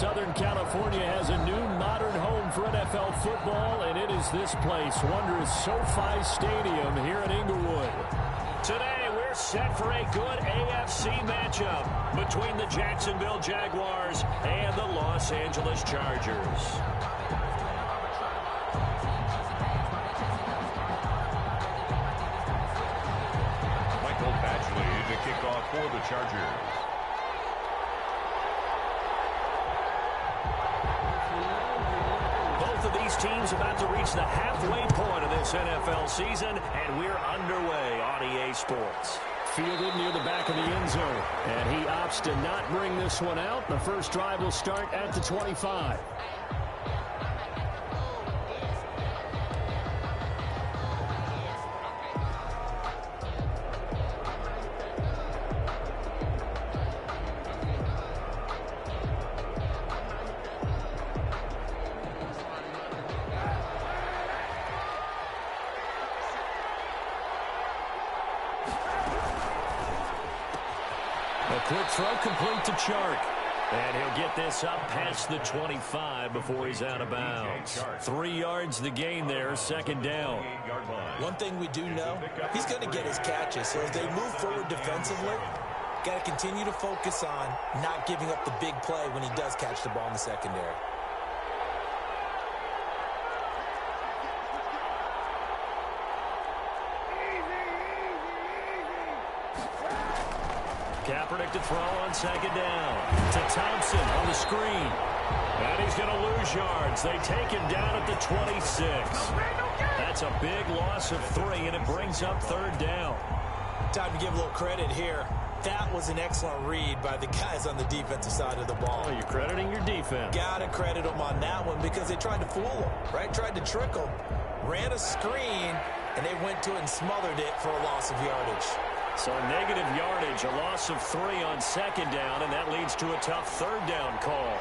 Southern California has a new modern home for NFL football, and it is this place, wondrous SoFi Stadium here in Inglewood. Today, we're set for a good AFC matchup between the Jacksonville Jaguars and the Los Angeles Chargers. To kick off for the Chargers. Both of these teams about to reach the halfway point of this NFL season, and we're underway on EA Sports. Fielded near the back of the end zone, and he opts to not bring this one out. The first drive will start at the 25. Quick throw complete to Chark. And he'll get this up past the 25 before he's out of bounds. 3 yards the gain there, second down. One thing we do know, he's going to get his catches. So as they move forward defensively, got to continue to focus on not giving up the big play when he does catch the ball in the secondary. Kaepernick to throw on second down. To Thompson on the screen. And he's going to lose yards. They take him down at the 26. That's a big loss of 3, and it brings up third down. Time to give a little credit here. That was an excellent read by the guys on the defensive side of the ball. Oh, you're crediting your defense. Got to credit them on that one because they tried to fool him, right? Tried to trick him. Ran a screen, and they went to it and smothered it for a loss of yardage. So negative yardage, a loss of 3 on second down, and that leads to a tough third down call.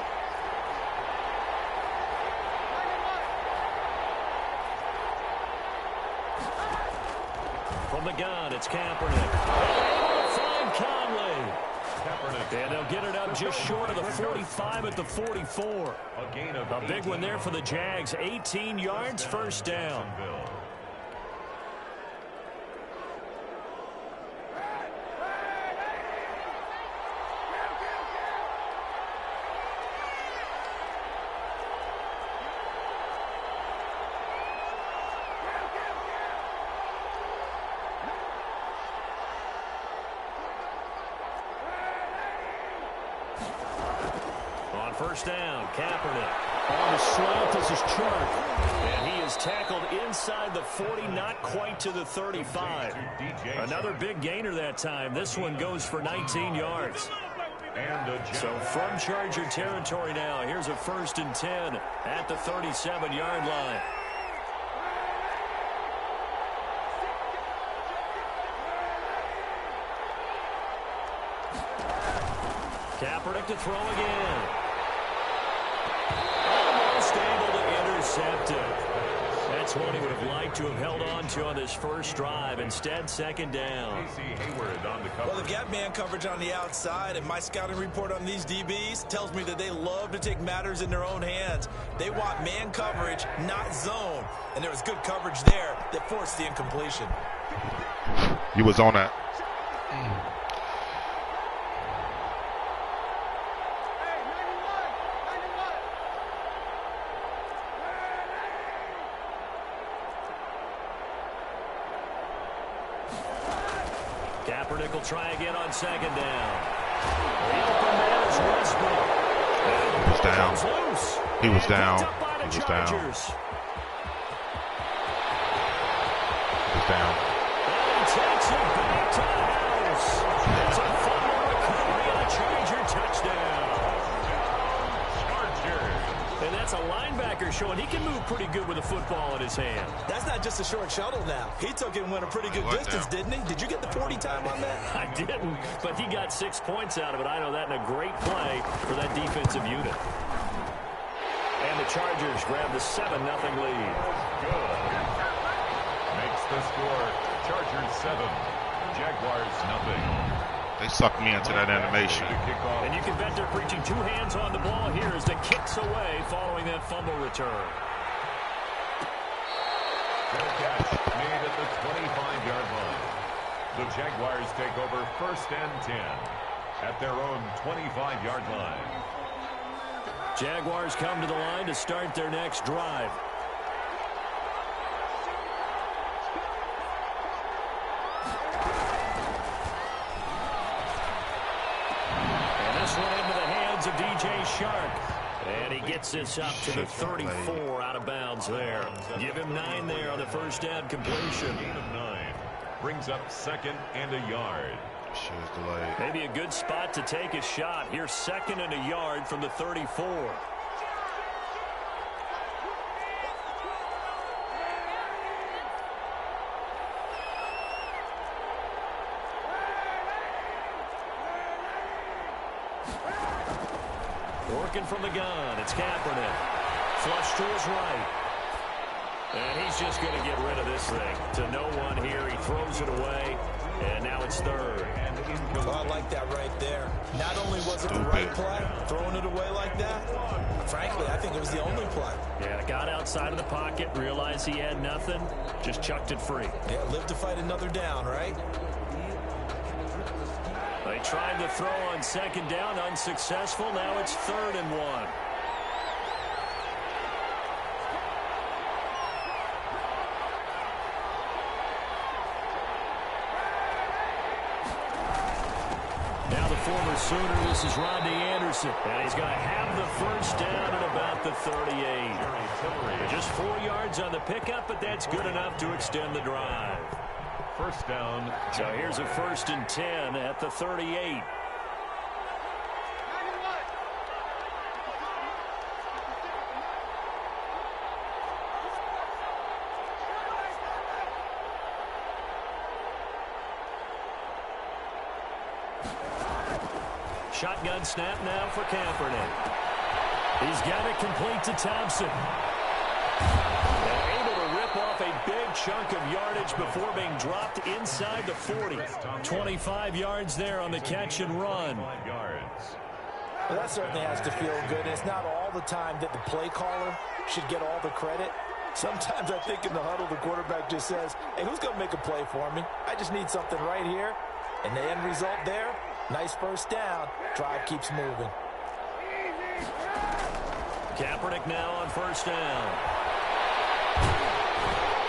From the gun, it's Kaepernick. Find Conley. And they'll get it up just short of the 45 at the 44. A big one there for the Jags. 18 yards, first down. First down, Kaepernick. On the slant, this is Chark. And he is tackled inside the 40, not quite to the 35. Another big gainer that time. This one goes for 19 yards. So from Charger territory now, here's a 1st and 10 at the 37-yard line. Kaepernick to throw again. Able to intercept it. That's one he would have liked to have held on to on this first drive. Instead, second down. Well, they've got man coverage on the outside, and my scouting report on these DBs tells me that they love to take matters in their own hands. They want man coverage, not zone. And there was good coverage there that forced the incompletion. He was on that. Kaepernick will try again on second down. The open man is Westbrook. He was down. He was down. He was down. He was down. And he takes it back to the house. It's a fumble recovery and a Charger touchdown. And that's a linebacker showing he can move pretty good with a football in his hand. That's not just a short shuttle now. He took it and went a pretty good distance, didn't he? Did you get the 40 time on that? I didn't, but he got 6 points out of it. I know that in a great play for that defensive unit. And the Chargers grab the 7-0 lead. Good. Makes the score Chargers 7, Jaguars 0. They sucked me into that animation. And you can bet they're preaching two hands on the ball here as the kicks away following that fumble return. Fair catch made at the 25-yard line. The Jaguars take over 1st and 10 at their own 25-yard line. Jaguars come to the line to start their next drive. And this one into the hands of DJ Shark. And he gets this up to the 34 out of bounds there. Give him 9 there on the first down completion. Gain of 9 brings up 2nd and a yard. Maybe a good spot to take a shot. Here's 2nd and a yard from the 34. Working from the gun, it's Kaepernick. Flush to his right. And he's just going to get rid of this thing. To no one here, he throws it away. And now it's 3rd. Oh, I like that right there. Not only was it the right play, throwing it away like that, frankly, I think it was the only play. Yeah, got outside of the pocket, realized he had nothing, just chucked it free. Yeah, live to fight another down, right? They tried to throw on 2nd down, unsuccessful. Now it's 3rd and 1. Now the former Sooner, this is Rodney Anderson. And he's going to have the first down at about the 38. Just 4 yards on the pickup, but that's good enough to extend the drive. First down. So here's a 1st and 10 at the 38. Shotgun snap now for Kaepernick. He's got it complete to Thompson. They're able to rip off a big chunk of yardage before being dropped inside the 40. 25 yards there on the catch and run. Well, that certainly has to feel good. And it's not all the time that the play caller should get all the credit. Sometimes I think in the huddle, the quarterback just says, hey, who's going to make a play for me? I just need something right here. And the end result there, nice first down. Drive keeps moving. Kaepernick now on first down.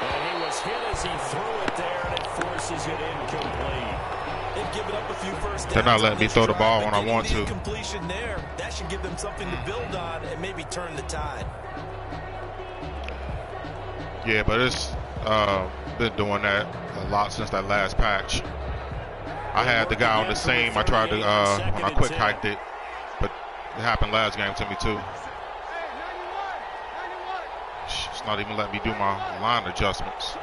And he was hit as he threw it there, and it forces it incomplete. They've given up a few first downs. They're not letting me throw the ball when I want to. Completion there. That should give them something to build on and maybe turn the tide. Yeah, but it's been doing that a lot since that last patch. I had the guy on the seam. I tried to, when I quick hiked it, but it happened last game to me too. It's not even letting me do my line adjustments.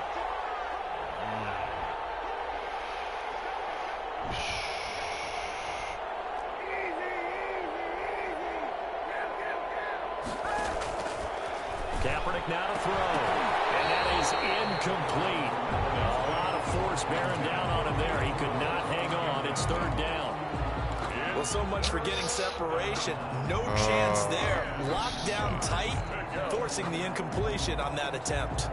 Kaepernick now to throw. And that is incomplete. A lot of force bearing down on him there. He could not hang on. It's 3rd down. Well, so much for getting separation. No chance there. Locked down tight, forcing the incompletion on that attempt.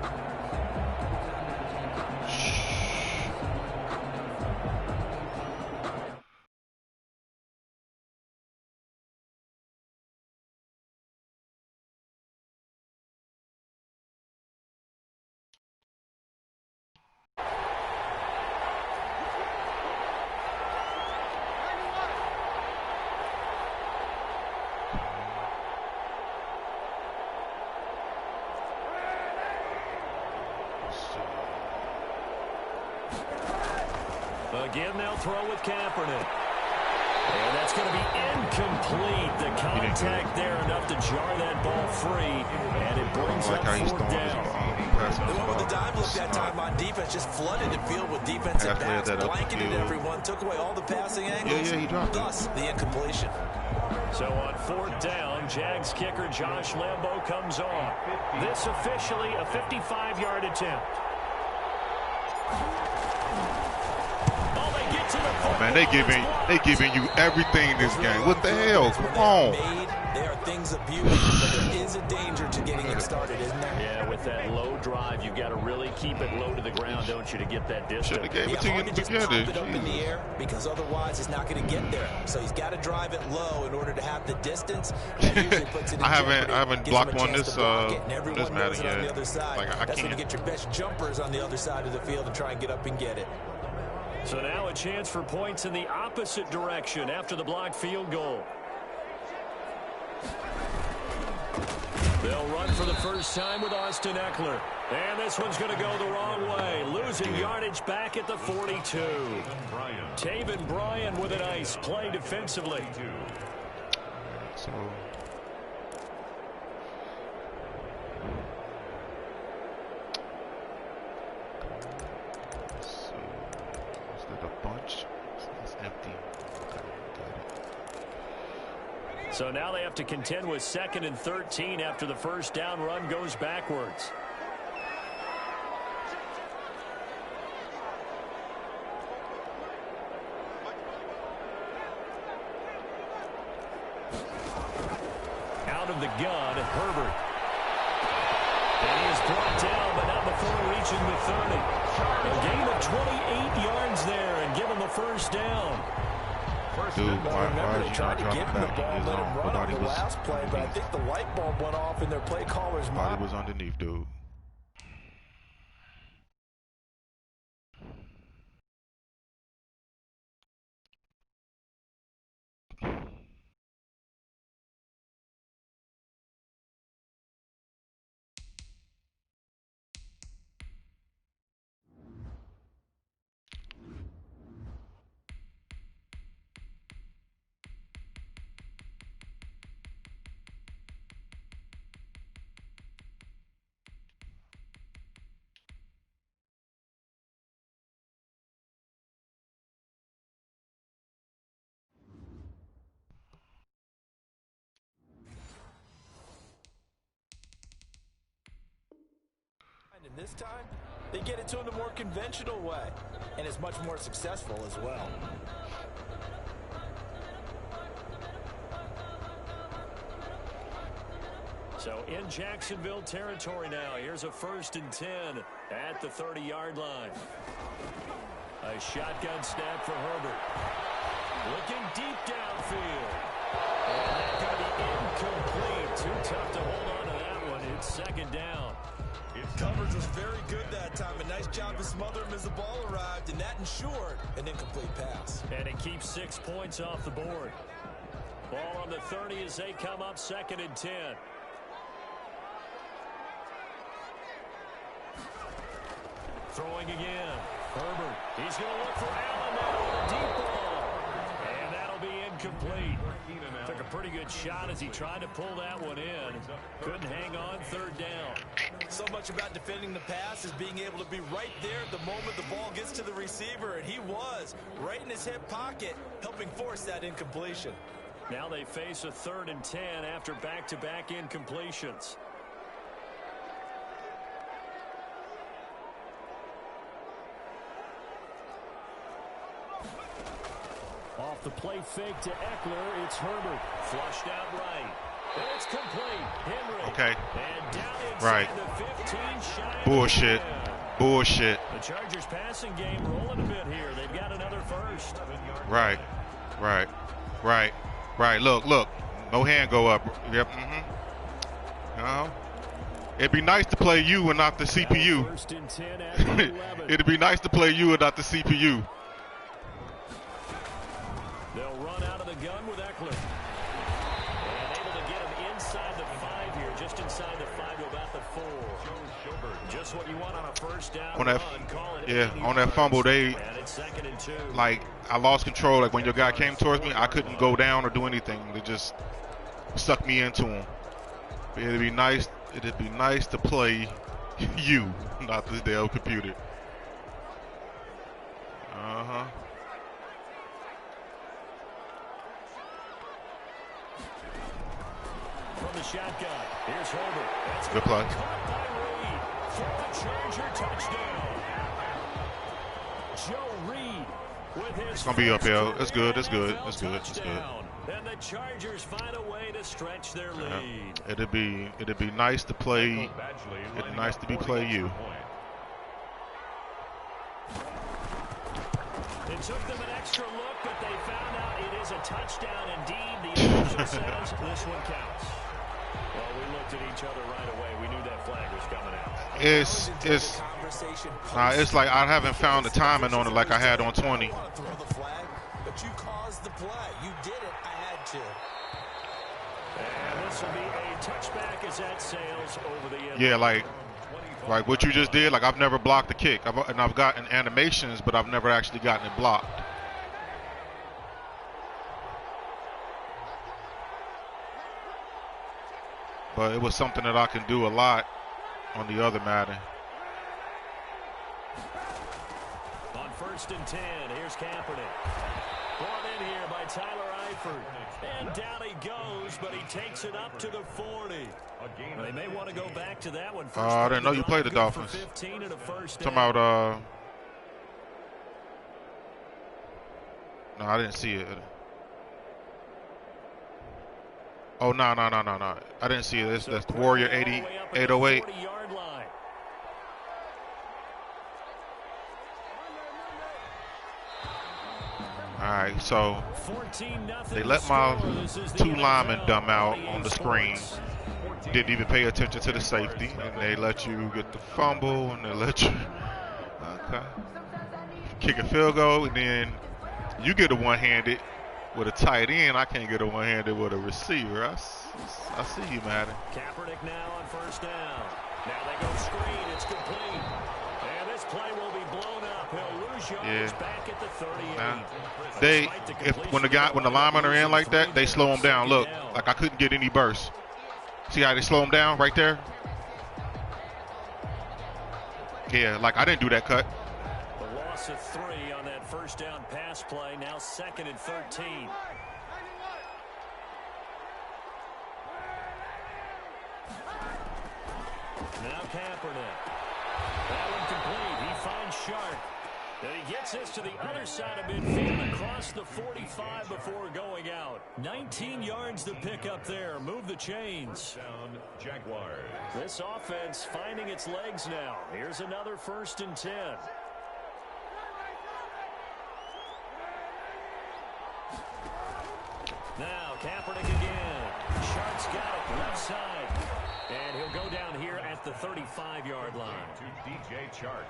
Again, they'll throw with Kaepernick. And that's going to be incomplete. The contact there enough to jar that ball free. And it brings up 4th down. They went with the dive look that time on defense. Just flooded the field with defensive backs. Blanketed everyone. Took away all the passing angles. Yeah, he dropped thus, the incompletion. So on 4th down, Jags kicker Josh Lambo comes on. This officially a 55-yard attempt. Oh, they get to the Oh man, they giving you everything in this game. What the hell? Come on. They are things of beauty, but there is a danger to getting it started, isn't there? Yeah, with that low drive, you've got to really keep it low to the ground, don't you, to get that distance. Should have gave it to you in the beginning. Pop it up in the air, because otherwise it's not going to get there. So he's got to drive it low in order to have the distance. I haven't blocked one this Madden yet. Like That's when you get your best jumpers on the other side of the field and try and get up and get it. So now a chance for points in the opposite direction after the blocked field goal. They'll run for the first time with Austin Eckler. And this one's going to go the wrong way. Losing yardage back at the 42. Taven Bryan with a nice play defensively. So is that a bunch? It's empty. So now they have to contend with 2nd and 13 after the first down run goes backwards. Out of the gun, Herbert. And he is brought down, but not before reaching the 30. A gain of 28 yards there and give him a first down. Dude, why They tried to give him the ball and let him run on the last play, but I think the light bulb went off in their play caller's mind. Body was underneath, dude. And this time, they get it to him the more conventional way, and it's much more successful as well. So in Jacksonville territory now. Here's a 1st and 10 at the 30-yard line. A shotgun snap for Herbert. Looking deep downfield. And that's going to be incomplete. Too tough to hold on to that one. It's 2nd down. Coverage was very good that time. A nice job to smother him as the ball arrived, and that ensured an incomplete pass. And it keeps 6 points off the board. Ball on the 30 as they come up 2nd and 10. Throwing again. Herbert. He's going to look for Allen now with a deep ball. And that'll be incomplete. Took a pretty good shot as he tried to pull that one in. Couldn't hang on. 3rd down. So much about defending the pass is being able to be right there at the moment the ball gets to the receiver, and he was right in his hip pocket, helping force that incompletion. Now they face a 3rd and 10 after back-to-back incompletions. Off the play fake to Eckler, it's Herbert. Flushed out right. And it's complete. Henry. Okay. And down inside Right. the 15, shy Bullshit. Bullshit. The Chargers passing game rolling a bit here. They've got another first. Right. Right. Right. Right. Look. No hand go up. Yep. It'd be nice to play you and not the CPU. 1st and 10 at the 11. It'd be nice to play you and not the CPU. They'll run out of the gun with Eckler. And able to get him inside the 5 here, just inside the 5 to about the 4. Just what you want on a first down On that, run. on that fumble, And it's 2nd and 2. like, I lost control. Like, when your guy came towards me, I couldn't go down or do anything. They just sucked me into him. But it'd be nice to play you, not this Dell computer. From the shotgun, here's Herbert. That's Good play. Caught by Reed for the Charger touchdown. Joe Reed It's gonna be uphill. It's good. It's good. It's good. It's good. And the Chargers find a way to stretch their lead. It'd be nice to play. It'd be nice to be play you. It took them an extra look, but they found out it is a touchdown indeed. The official says this one counts. Well, we looked at each other right away. We knew that flag was coming out. It's like I haven't found the timing on it like I had on 20. But you caused the play. You did it. I had to. And this will be a touchback as that sails over the end. Yeah, like what you just did. Like I've never blocked a kick, and I've gotten animations, but I've never actually gotten it blocked. But it was something that I can do a lot on the other Madden. On 1st and 10, here's Kaepernick. Brought in here by Tyler Eifert. And down he goes, but he takes it up to the 40. They may want to go back to that one. I didn't know you played the Dolphins. 15 and a first down. Talking about, no, I didn't see it. Oh, no. I didn't see it. That's the Warrior 808. All right, so they let my 2 linemen dumb out on the screen. Didn't even pay attention to the safety, and they let you get the fumble, and they let you kick a field goal, and then you get a one-handed with a tight end. I can't get a one-handed with a receiver. I see you, Madden. Kaepernick now on 1st down. Now they go screen. It's complete. And this play will be blown up. He'll lose yards back at the 38. When the linemen are in like that, they slow them down. Look, like I couldn't get any burst. See how they slow them down right there? Yeah, like I didn't do that cut. The loss of 3 on that 1st down pass play. Now 2nd and 13. Now Kaepernick. That one complete. He finds Sharp. And he gets this to the other side of midfield across the 45 before going out. 19 yards to pick up there. Move the chains. Down, Jaguars. This offense finding its legs now. Here's another 1st and 10. Now Kaepernick again. Sharp's got it left side. And he'll go down here at the 35-yard line. To DJ Chark.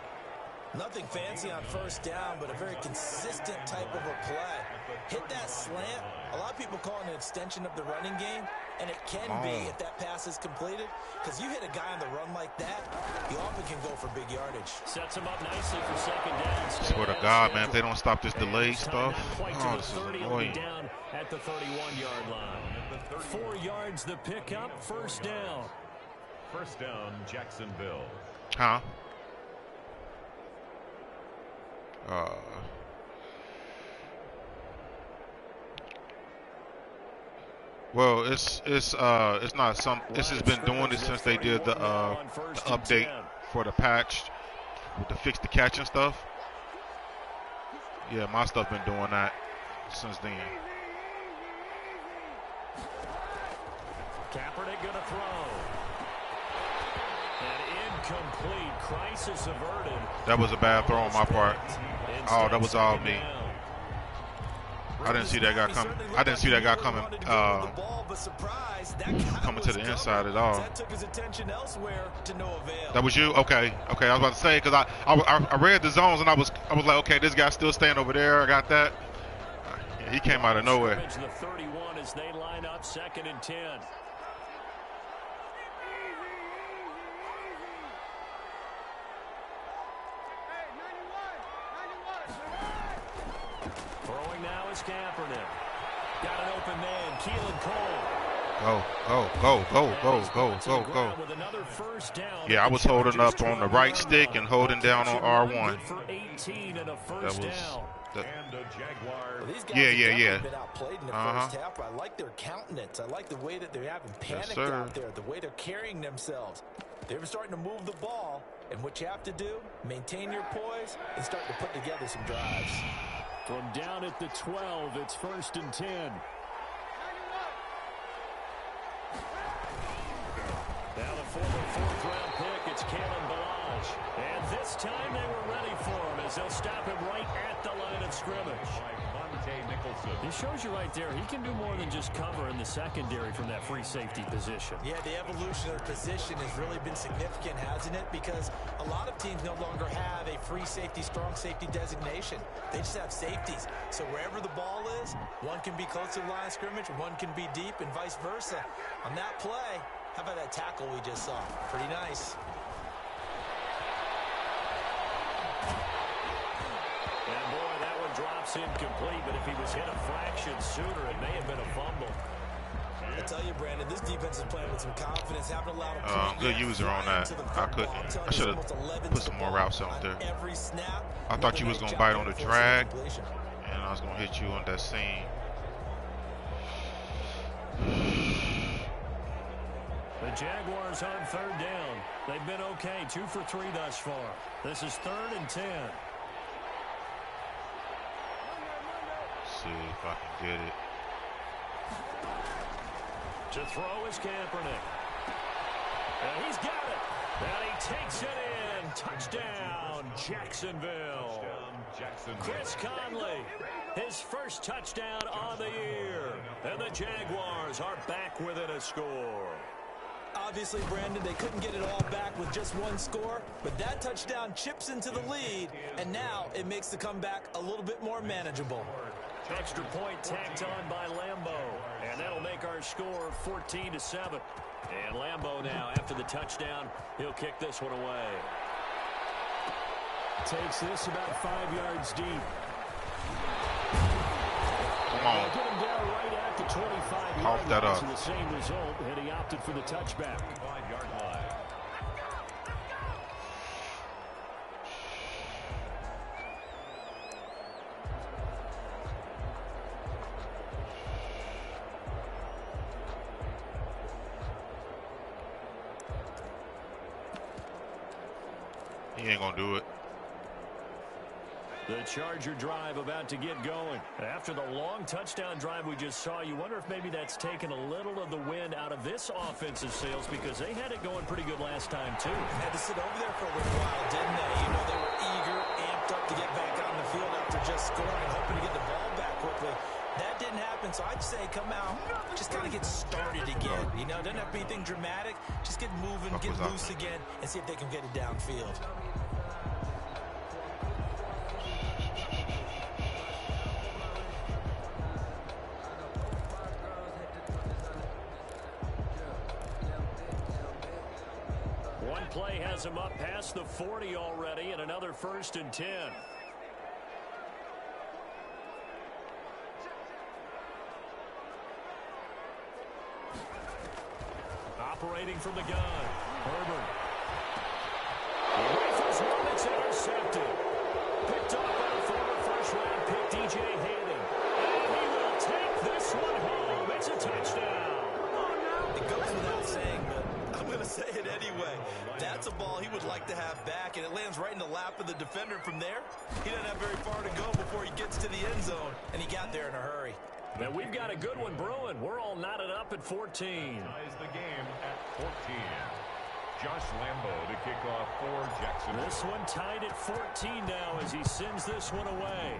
Nothing fancy on 1st down, but a very consistent type of a play. Hit that slant. A lot of people call it an extension of the running game, and it can be if that pass is completed, because you hit a guy on the run like that, he often can go for big yardage. Sets him up nicely for 2nd down. Swear to God, man, if they don't stop this delay stuff, this is annoying. Down at the 31-yard line. 4 yards the pickup, 1st down. 1st down, Jacksonville. Huh? Well, it's not some. This has been doing it since they did the update for the patch to fix the catch and stuff. Yeah, my stuff been doing that since then. Kaepernick gonna throw. And incomplete. Crisis averted. That was a bad throw on my part. Oh, that was all me. I didn't see that guy coming. I didn't see that guy coming coming to the inside at all. That was you? Okay. I was about to say, because I read the zones and I was like, okay, this guy's still staying over there. I got that. Yeah, he came out of nowhere. The 31 as they line up 2nd and 10. Throwing now is Kaepernick. Got an open man, Keelan Cole. Go. With another 1st down. Yeah, I was holding up on the right stick and holding down on R1. For 18 and a 1st down. And the Jaguars. Well, these guys have been outplayed in the 1st half. I like their countenance. I like the way that they're having panic out there, the way they're carrying themselves. They're starting to move the ball, and what you have to do, maintain your poise and start to put together some drives. From down at the 12, it's 1st and 10. Now the former 4th-round pick, it's Kalen Balaj. And this time they were ready for him as they'll stop him right at the line of scrimmage. He shows you right there, he can do more than just cover in the secondary from that free safety position. Yeah, the evolution of the position has really been significant, hasn't it? Because a lot of teams no longer have a free safety, strong safety designation. They just have safeties. So wherever the ball is, one can be close to the line of scrimmage, one can be deep, and vice versa. On that play, how about that tackle we just saw? Pretty nice. And boy, that one drops incomplete, but if he was hit a fraction sooner, it may have been a fumble. I tell you, Brandon, this defense is playing with some confidence. Haven't allowed a good user on that. I should have put some more routes out there. I thought you was going to bite on the drag, and I was going to hit you on that seam. The Jaguars on 3rd down. They've been okay, 2 for 3 thus far. This is 3rd and 10. See if I can get it. To throw is Kaepernick. And he's got it. And he takes it in. Touchdown, Jacksonville. Chris Conley, his first touchdown on the year. And the Jaguars are back within a score. Obviously, Brandon, they couldn't get it all back with just one score, but that touchdown chips into the lead, and now it makes the comeback a little bit more manageable. Extra point tacked on by Lambo, and that'll make our score 14-7. And Lambo now, after the touchdown, he'll kick this one away. Takes this about 5 yards deep. Come on. Get him down right at the 25-yard Cough that up. The same result, and he opted for the touchback. 5-yard line. He ain't going to do it. The Charger drive about to get going. After the long touchdown drive we just saw, you wonder if maybe that's taken a little of the wind out of this offensive sails because they had it going pretty good last time, too. Had to sit over there for a little while, didn't they? You know, they were eager, amped up to get back on the field after just scoring, hoping to get the ball back quickly. That didn't happen, so I'd say come out, just kind of get started again. You know, doesn't have to be anything dramatic. Just get moving, get loose again, and see if they can get it downfield. One play has him up past the 40 already, and another 1st and 10. Operating from the gun, Herbert. He rifles one that's intercepted. Picked off by the former first-round pick, DJ Hayden. And he will take this one home. It's a touchdown. It goes without saying, but I'm going to say it anyway. That's a ball he would like to have back, and it lands right in the lap of the defender from there. He doesn't have very far to go before he gets to the end zone, and he got there in a hurry. Now we've got a good one brewing. We're all knotted up at 14. Ties the game at 14. Josh Lambo to kick off for Jacksonville. This one tied at 14 now as he sends this one away.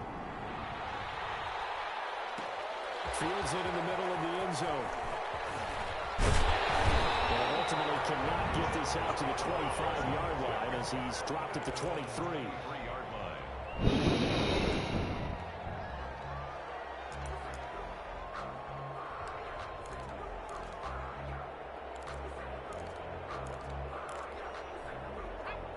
Fields it in the middle of the end zone. And ultimately cannot get this out to the 25-yard line as he's dropped at the 23. 3-yard line.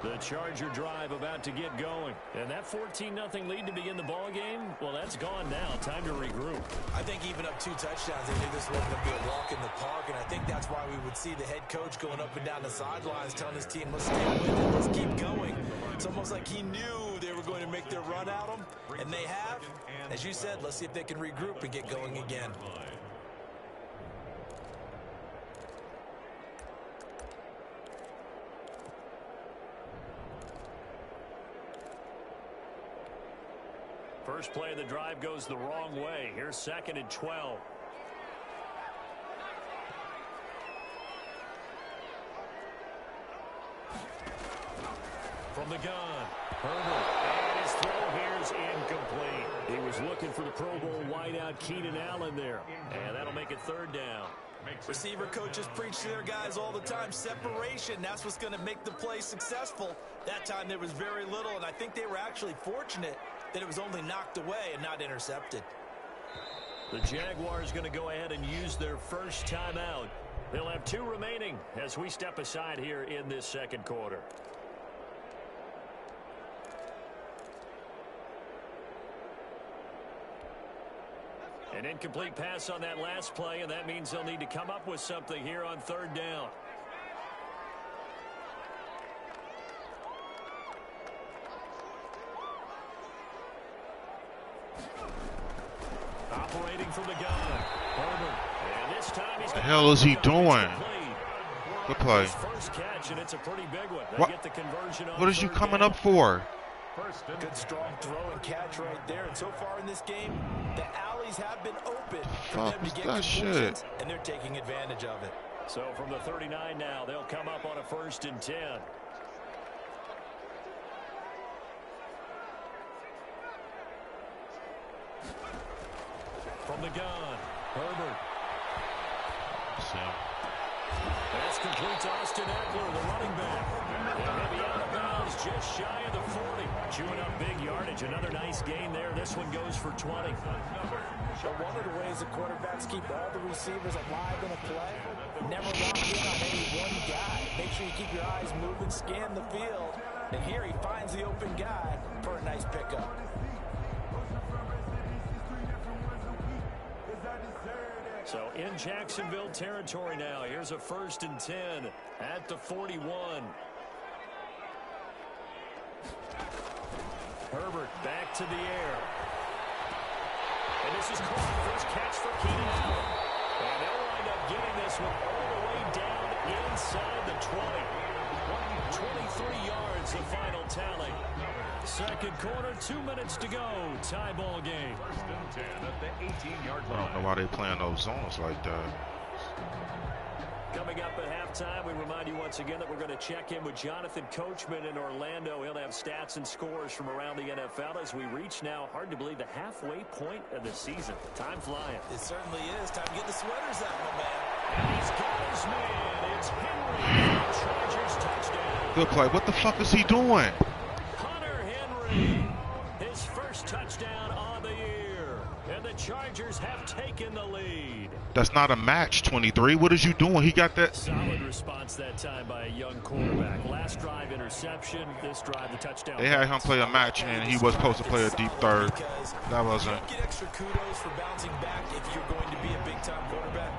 The Charger drive about to get going. And that 14-0 lead to begin the ball game, well, that's gone now. Time to regroup. I think even up 2 touchdowns, they knew this wasn't going to be a walk in the park, and I think that's why we would see the head coach going up and down the sidelines telling his team, let's stay with it, let's keep going. It's almost like he knew they were going to make their run at him, and they have. As you said, let's see if they can regroup and get going again. First play of the drive goes the wrong way. Here's 2nd and 12. From the gun, Herbert, and his throw here is incomplete. He was looking for the Pro Bowl wideout Keenan Allen there, and that'll make it 3rd down. Receiver coaches preach to their guys all the time. Separation, that's what's going to make the play successful. That time there was very little, and I think they were actually fortunate that it was only knocked away and not intercepted. The Jaguars going to go ahead and use their first timeout. They'll have 2 remaining as we step aside here in this 2nd quarter. An incomplete pass on that last play, and that means they'll need to come up with something here on 3rd down. Operating from the gun, Herbert, and this time he's the hell is he doing? Good play. First catch, and it's a pretty big one. They get the conversion on what is you 3rd coming down. up for? Good strong throw and catch right there. And so far in this game, the alleys have been open for them to get completions, and they're taking advantage of it. So from the 39 now, they'll come up on a 1st and 10. From the gun, Herbert. That's complete to Austin Eckler, the running back. And he'll be out of bounds just shy of the 40. Chewing up big yardage. Another nice gain there. This one goes for 20. So one of the ways the quarterbacks keep all the receivers alive in a play, never lock in on any one guy. Make sure you keep your eyes moving, scan the field. And here he finds the open guy for a nice pickup. So in Jacksonville territory now. Here's a 1st and 10 at the 41. Herbert back to the air. And this is caught. First catch for Keenan Allen. And they'll wind up getting this one all the way down inside the 20. 23 yards the final tally. 2nd quarter, 2 minutes to go. Tie ball game. 1st and 10 at the 18-yard line. I don't know why they playing those zones like that. Coming up at halftime, we remind you once again that we're going to check in with Jonathan Coachman in Orlando. He'll have stats and scores from around the NFL as we reach now, hard to believe, the halfway point of the season. Time flying. It certainly is. Time to get the sweaters out, my man. And he's got his man. It's Henry. Chargers touchdown. Good play. What the fuck is he doing? Hunter Henry. His first touchdown on the year. And the Chargers have taken the lead. That's not a match, 23. What is you doing? He got that. Solid response that time by a young quarterback. Last drive interception. This drive the touchdown. They had him play a match, and he was supposed to play a deep third. That wasn't. You don't get extra kudos for bouncing back if you're going to be a big-time quarterback.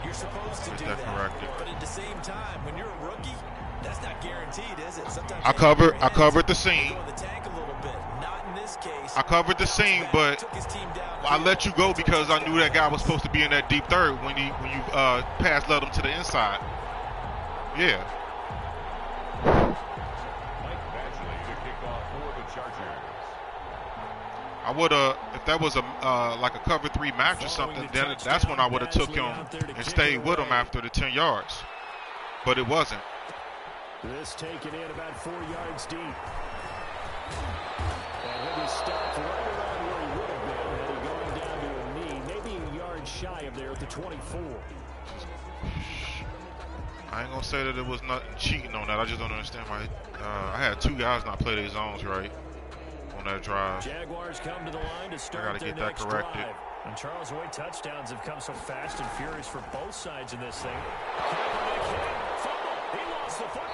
You're supposed to do that. Corrected. But at the same time, when you're a rookie, that's not guaranteed, is it? Sometimes I covered the seam. go in the tank a little bit. Not in this case. I covered the seam, but I let you go because I knew that guy was supposed to be in that deep third when you pass led him to the inside. Yeah. Mike Badgley to kick off for the Chargers. I would have, if that was a like a cover 3 match or something, then that's when I would have took him and stayed with him after the 10 yards. But it wasn't. This taken in about 4 yards deep. And he'll be stopped right around where he would have been had he gone down to a knee, maybe a yard shy of there at the 24. I ain't gonna say that it was nothing cheating on that. I just don't understand why. I had 2 guys not play their zones right on that drive. Jaguars come to the line to start I gotta their get that next corrected. drive. And Charles Wade touchdowns have come so fast and furious for both sides in this thing. Kaepernick hit. Fumble. He lost the football.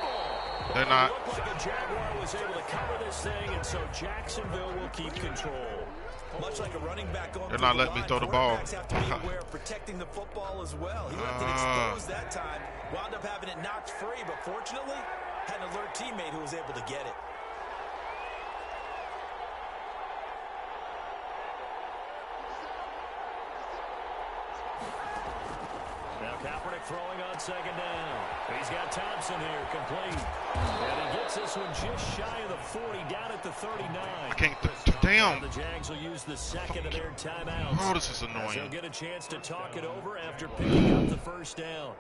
They're not. It looked like a Jaguar was able to cover this thing, and so Jacksonville will keep control. Much like a running back going They're not letting me throw the ball. Quarterbacks have to be aware of protecting the football as well. He left it exposed that time. Wound up having it knocked free, but fortunately, had an alert teammate who was able to get it. Now Kaepernick throwing on 2nd down. He's got Thompson here, complete. And he gets this one just shy of the 40, down at the 39. I can't, damn. The Jags will use the second of their timeouts. Oh, this is annoying. They'll get a chance to talk it over after picking up the first down.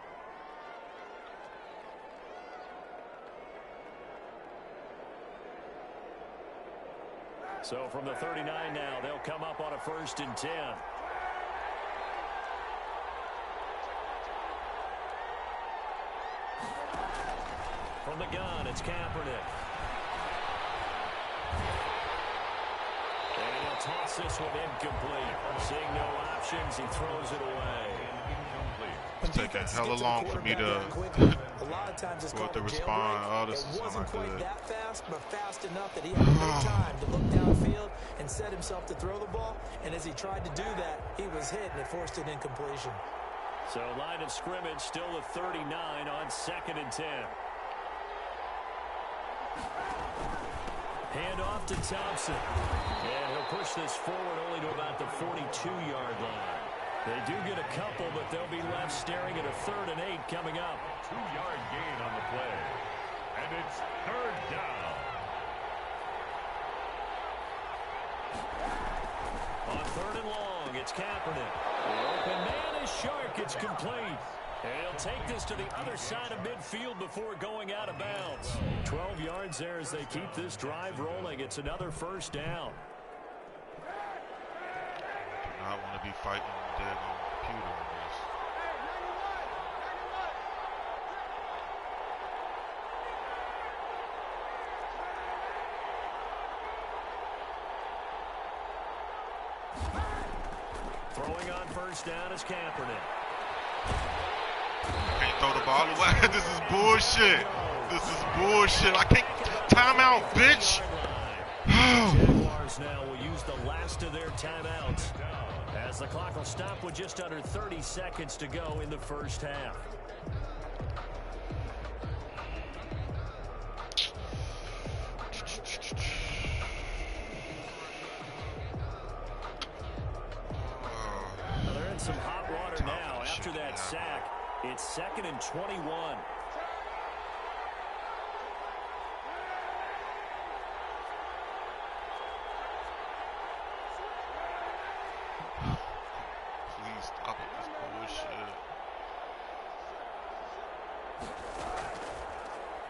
So from the 39 now, they'll come up on a 1st and 10. From the gun, it's Kaepernick. And he'll toss this one incomplete. Seeing no options, he throws it away. It's taking hella long for me to respond. Oh, this is not good. That fast, but fast enough that he had no time to look downfield and set himself to throw the ball. And as he tried to do that, he was hit, and it forced an incompletion. So line of scrimmage still the 39 on 2nd and 10. Hand off to Thompson. And he'll push this forward only to about the 42-yard line. They do get a couple, but they'll be left staring at a 3rd and 8 coming up. 2-yard gain on the play. And it's 3rd down. On 3rd and long, it's Kaepernick. The open man is Shark. It's complete. And he'll take this to the other side of midfield before going out of bounds. 12 yards there as they keep this drive rolling. It's another 1st down. Do not want to be fighting the dead on the computer on this. Throwing on 1st down is Kaepernick. Can't throw the ball away. This is bullshit. This is bullshit. I can't. Timeout, bitch. Jaguars now will use the last of their timeouts as the clock will stop with just under 30 seconds to go in the 1st half. They're in some hot water now after that sack. It's 2nd and 21. Please stop with this bullshit.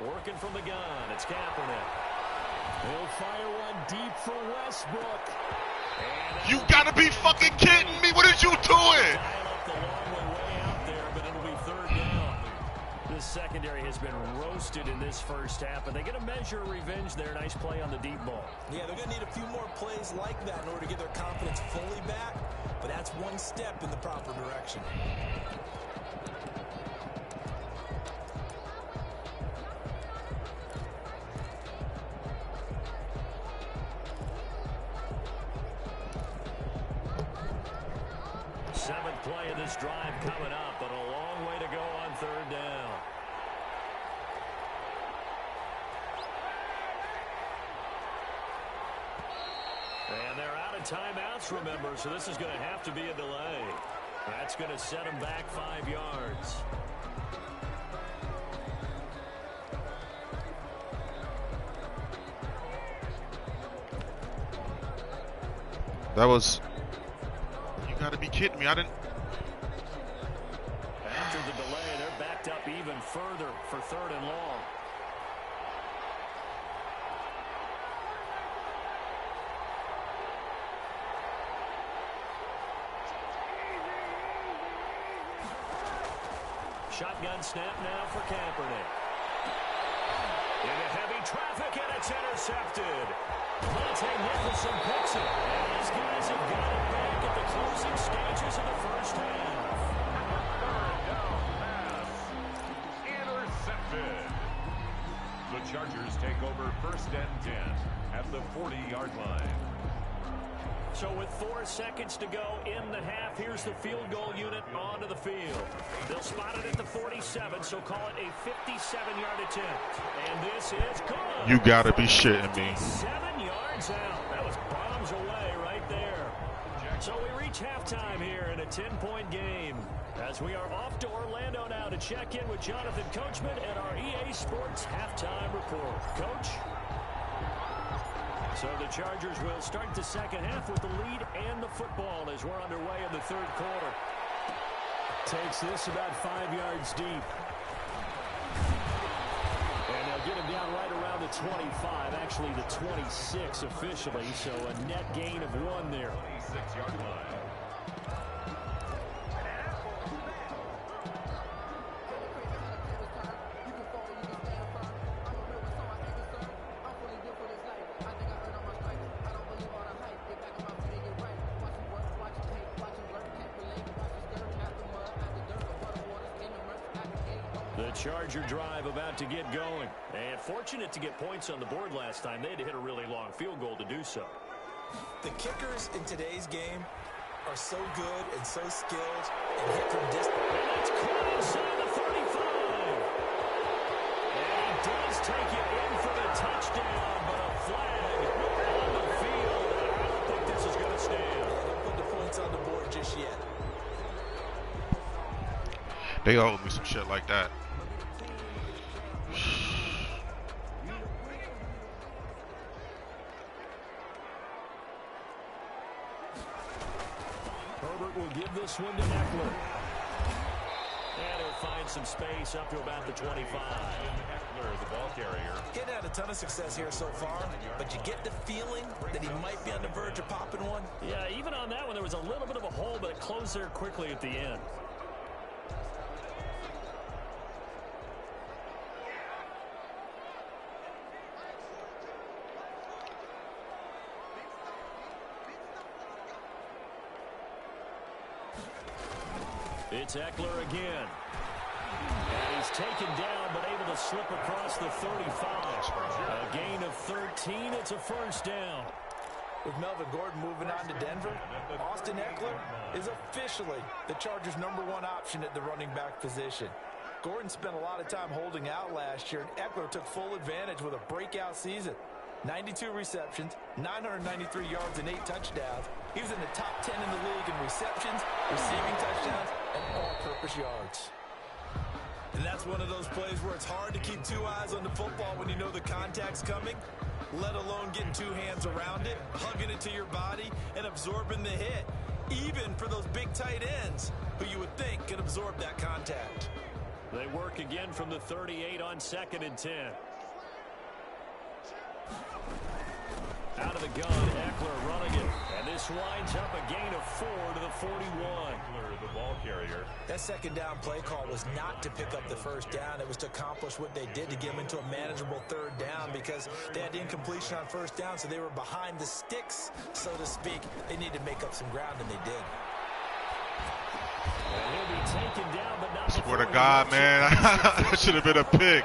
Working from the gun, it's Kaepernick. He'll fire one deep for Westbrook. You gotta be fucking kidding me! What are you doing? Dial up the long way out there, but it'll be 3rd down. This secondary has been roasted in this 1st half, but they get a measure of revenge there. Nice play on the deep ball. Yeah, they're going to need a few more plays like that in order to get their confidence fully back, but that's one step in the proper direction. Seventh play of this drive coming up, but a long way to go on 3rd down. And they're out of timeouts, remember, so this is going to have to be a delay. That's going to set them back 5 yards. That was... You gotta be kidding me. I didn't... After the delay, they're backed up even further for 3rd and long. Shotgun snap now for Kaepernick. Into heavy traffic, and it's intercepted. Monte Nicholson picks it. And these guys have got it back at the closing stages of the 1st half. Intercepted. The Chargers take over 1st and 10 at the 40-yard line. So with 4 seconds to go in the half, here's the field goal unit onto the field. They'll spot it at the 47, so call it a 57-yard attempt. And this is good. You gotta be shitting me. 7 yards out. That was bombs away right there. So we reach halftime here in a 10-point game As we are off to Orlando now to check in with Jonathan Coachman and our EA Sports halftime report. Coach? So the Chargers will start the second half with the lead and the football as we're underway in the third quarter. Takes this about 5 yards deep. And they'll get him down right around the 25, actually the 26 officially, so a net gain of 1 there. 26-yard line. The Charger drive about to get going. And fortunate to get points on the board last time. They had to hit a really long field goal to do so. The kickers in today's game are so good and so skilled and hit from distance. And that's caught inside the 35. And he does take it in for the touchdown, but a flag on the field. I don't think this is going to stand. Don't put the points on the board just yet. They owe me some shit like that. Herbert will give this one to Eckler. And he'll find some space up to about the 25. Eckler, the ball carrier. Getting had a ton of success here so far, but you get the feeling that he might be on the verge of popping one. Yeah, even on that one, there was a little bit of a hole, but it closed there quickly at the end. It's Eckler again. And he's taken down, but able to slip across the 35. A gain of 13. It's a first down. With Melvin Gordon moving on to Denver, Austin Eckler is officially the Chargers' #1 option at the running back position. Gordon spent a lot of time holding out last year, and Eckler took full advantage with a breakout season. 92 receptions, 993 yards, and 8 touchdowns. He was in the top 10 in the league in receptions, receiving touchdowns, and all-purpose yards. And that's one of those plays where it's hard to keep 2 eyes on the football when you know the contact's coming, let alone getting 2 hands around it, hugging it to your body, and absorbing the hit, even for those big tight ends who you would think can absorb that contact. They work again from the 38 on 2nd and 10. Out of the gun, Eckler running it. And this winds up a gain of 4 to the 41. Eckler, the ball carrier. That second down play call was not to pick up the first down. It was to accomplish what they did to get them into a manageable 3rd down because they had incompletion on 1st down, so they were behind the sticks, so to speak. They needed to make up some ground, and they did. And he'll be taken down, but not Swear to God, man. That should have been a pick.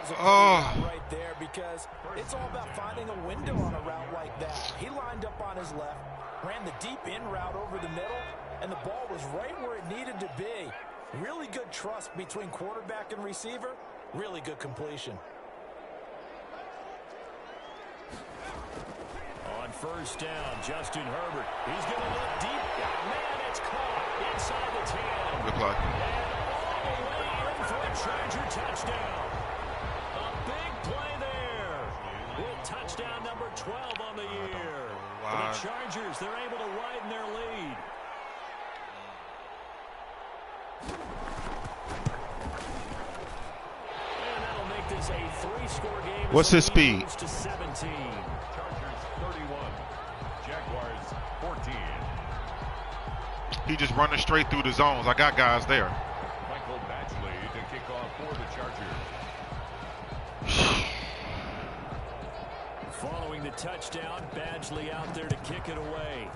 Right there, because it's all about finding a window on a route like that. He lined up on his left, ran the deep in route over the middle, and the ball was right where it needed to be. Really good trust between quarterback and receiver. Really good completion. On 1st down, Justin Herbert. He's going to look deep. Man, it's caught inside the 10. Good play. And all the way in for a Charger touchdown. Big play there with touchdown number 12 on the year. Wow. The Chargers, they're able to widen their lead. And that'll make this a 3-score game. What's his speed? To 17. Chargers 31. Jaguars 14. He just running straight through the zones. I got guys there. Michael Badgley to kick off for the Chargers. Following the touchdown, Badgley out there to kick it away.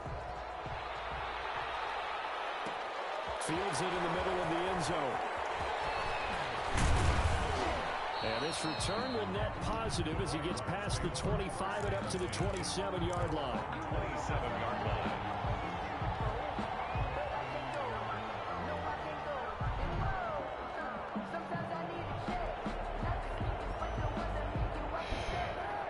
Fields it in the middle of the end zone. And this return will net positive as he gets past the 25 and up to the 27-yard line. 27-yard line.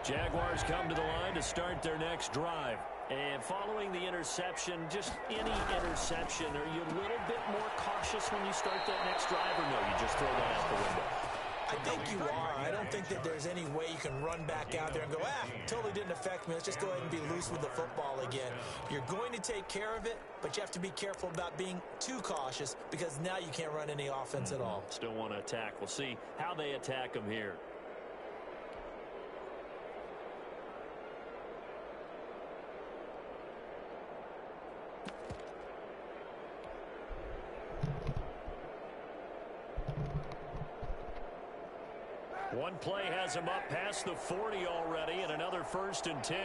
Jaguars come to the line to start their next drive. And following the interception, just any interception, are you a little bit more cautious when you start that next drive, or no, you just throw that out the window? I think you are. I don't think that there's any way you can run back out there and go, totally didn't affect me. Let's just go ahead and be loose with the football again. You're going to take care of it, but you have to be careful about being too cautious because now you can't run any offense at all. Still want to attack. We'll see how they attack them here. One play has him up past the 40 already, and another 1st and 10.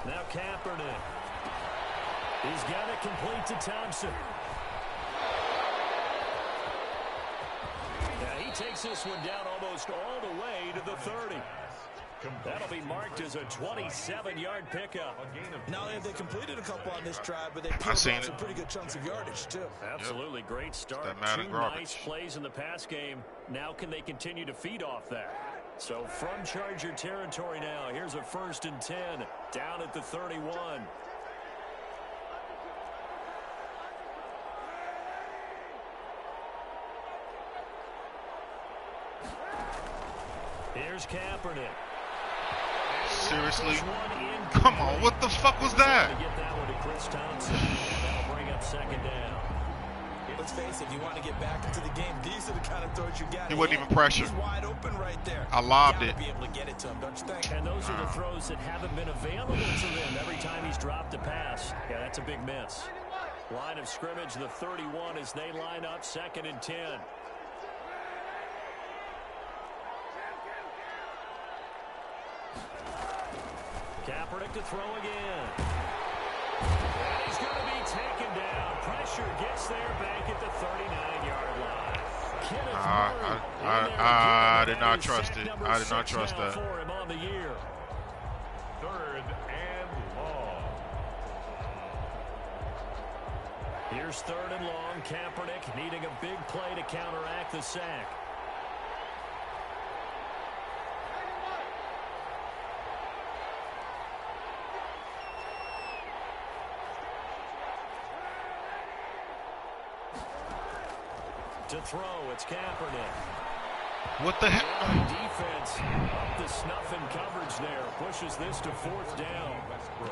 Now Kaepernick. He's got it complete to Thompson. Yeah, he takes this one down almost all the way to the 30. That'll be marked as a 27-yard pickup. Not only have they completed a couple on this drive, but they peeled off some pretty good chunks of yardage, too. Absolutely. Yep. Great start. Two nice plays in the pass game. Now can they continue to feed off that? So from Charger territory now, here's a 1st and 10 down at the 31. Here's Kaepernick. Seriously? Come on, what the fuck was that? Get that one to Chris Thompson. That'll bring up 2nd down. Let's face it, if you want to get back into the game, these are the kind of throws you got. He wasn't even pressured. He's wide open right there. I lobbed it. Be able to get it to him, don't you think? And those are the throws that haven't been available to him every time he's dropped a pass. Yeah, that's a big miss. Line of scrimmage, the 31 as they line up 2nd and 10. Kaepernick to throw again. And he's going to be taken down. Pressure gets there back at the 39-yard line. I did not trust it. I did not trust that. For him on the year. 3rd and long. Here's 3rd and long. Kaepernick needing a big play to counteract the sack. To throw, it's Kaepernick. What the heck? Defense up the snuff in coverage there. Pushes this to 4th down.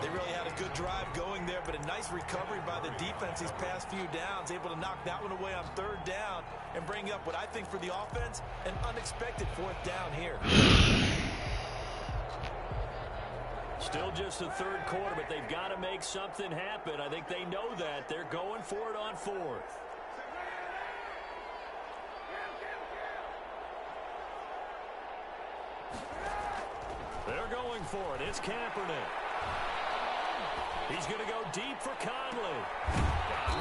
They really had a good drive going there, but a nice recovery by the defense these past few downs. Able to knock that one away on 3rd down and bring up what I think for the offense, an unexpected 4th down here. Still just the 3rd quarter, but they've got to make something happen. I think they know that. They're going for it on 4th. They're going for it. It's Kaepernick. He's going to go deep for Conley.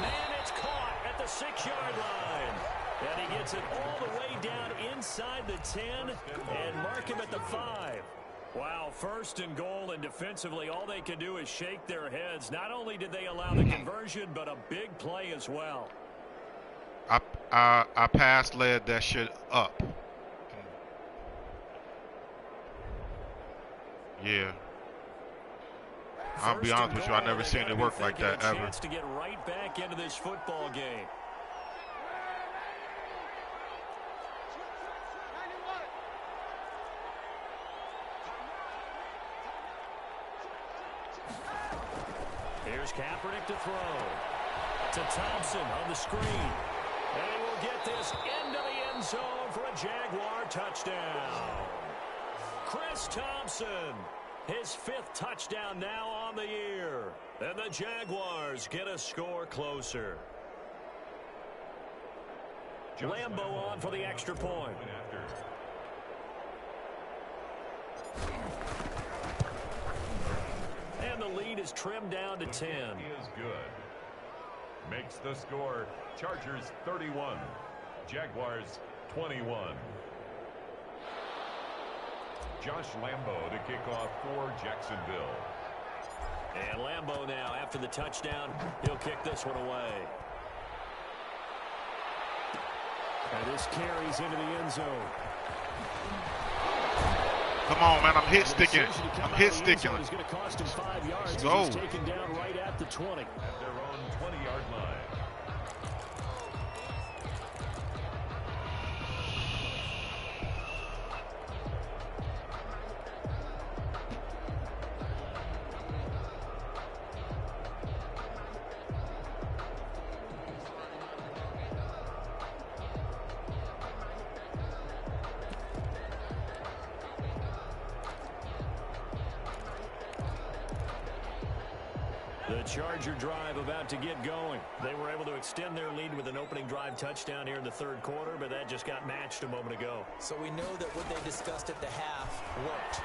Man, it's caught at the 6-yard line. And he gets it all the way down inside the 10 and mark him at the 5. Wow, 1st and goal, and defensively all they can do is shake their heads. Not only did they allow the conversion, but a big play as well. I pass-led that shit up. Yeah. I'll be honest with you, I've never seen it work like that ever. Chance to get right back into this football game. Here's Kaepernick to throw. To Thompson on the screen. And he will get this into the end zone for a Jaguar touchdown. Chris Thompson, his 5th touchdown now on the year. And the Jaguars get a score closer. Lambo on for the extra point. And the lead is trimmed down to 10. Is good. Makes the score Chargers 31, Jaguars 21. Josh Lambo to kick off for Jacksonville. And Lambo now, after the touchdown, he'll kick this one away. And this carries into the end zone. Come on, man. I'm hit sticking. I'm hit sticking. It's going to cost him 5 yards. Let's go. He's taken down right at the 20. At their own 20-yard line. The Charger drive about to get going. They were able to extend their lead with an opening drive touchdown here in the third quarter, but that just got matched a moment ago. So we know that what they discussed at the half worked.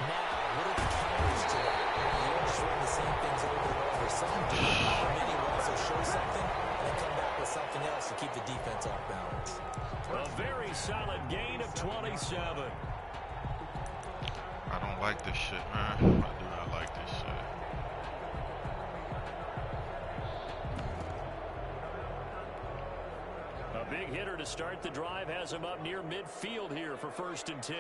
Now, what are the counters to that? You don't just run the same things over and over. Some do. Many will also show something and then come back with something else to keep the defense off balance. A very solid gain of 27. I don't like this shit, man. I do not like this shit. A big hitter to start the drive has him up near midfield here for 1st and 10.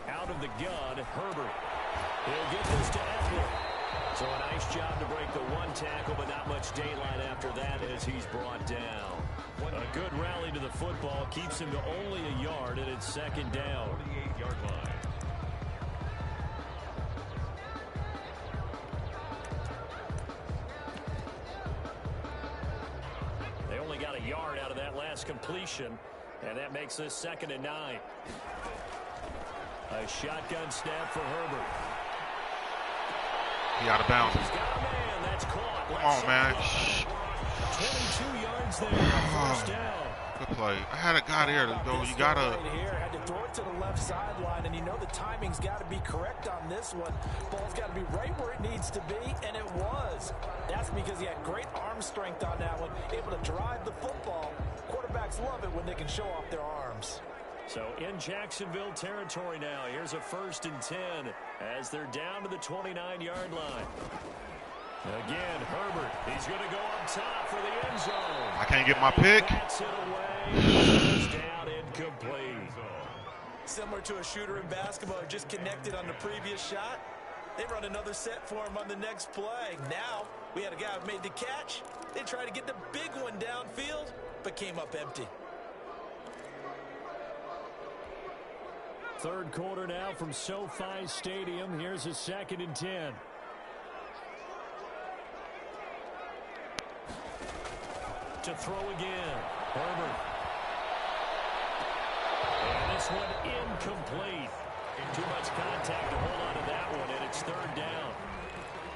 Out of the gun, Herbert. He'll get this to Opml. So a nice job to break the one tackle, but not much daylight after that as he's brought down. A good rally to the football keeps him to only a yard, and it's 2nd down. 48-yard line. They only got a yard out of that last completion, and that makes this 2nd and 9. A shotgun snap for Herbert. He out of bounds. He's got a man. That's caught. Come on, man. 22 yards there. 1st down. Good play. I had a guy there, though. You gotta. Right here, had to throw it to the left sideline, and you know the timing's got to be correct on this one. Ball's got to be right where it needs to be, and it was. That's because he had great arm strength on that one, able to drive the football. Quarterbacks love it when they can show off their arms. So in Jacksonville territory now. Here's a 1st and 10 as they're down to the 29-yard line. Again, Herbert. He's going to go up top for the end zone. I can't get my pick. Bats it away. First down, incomplete. Similar to a shooter in basketball, just connected on the previous shot. They run another set for him on the next play. Now, we had a guy who made the catch. They tried to get the big one downfield, but came up empty. Third quarter now from SoFi Stadium. Here's a 2nd and 10. To throw again. Herbert. And this one incomplete. Too much contact to hold on to that one, and it's 3rd down.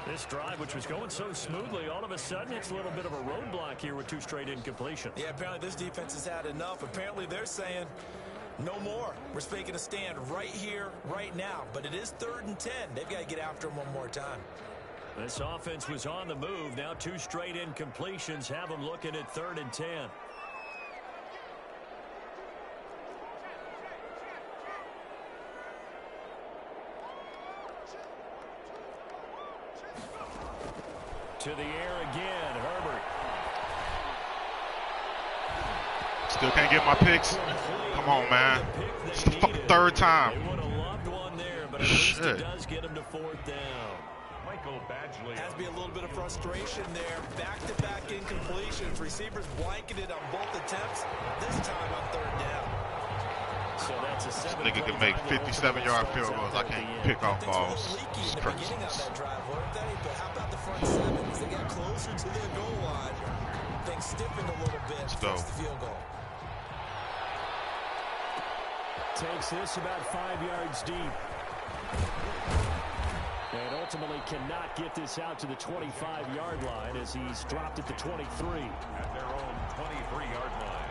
This drive, which was going so smoothly, all of a sudden it's a little bit of a roadblock here with 2 straight incompletions. Yeah, apparently this defense has had enough. Apparently they're saying no more. We're making a stand right here, right now. But it is 3rd and 10. They've got to get after him one more time. This offense was on the move. Now 2 straight incompletions have them looking at 3rd and 10. To the air again, Herbert. Still can't get my picks. Come on, man. It's the 3rd time. They would have loved one there, but at least it does get him to 4th down. Michael Badgley. Has to be a little bit of frustration there. Back-to-back incompletions. Receivers blanketed on both attempts. This time on 3rd down. So that's a This nigga can make 57-yard field goals. I can't pick off balls. Leaky in the Crazy. beginning of that drive, weren't they? But how about the front 7 as they got closer to their goal line? Things stiffened a little bit. Forced the field goal. Takes this about 5 yards deep. And ultimately cannot get this out to the 25-yard line as he's dropped at the 23. At their own 23-yard line.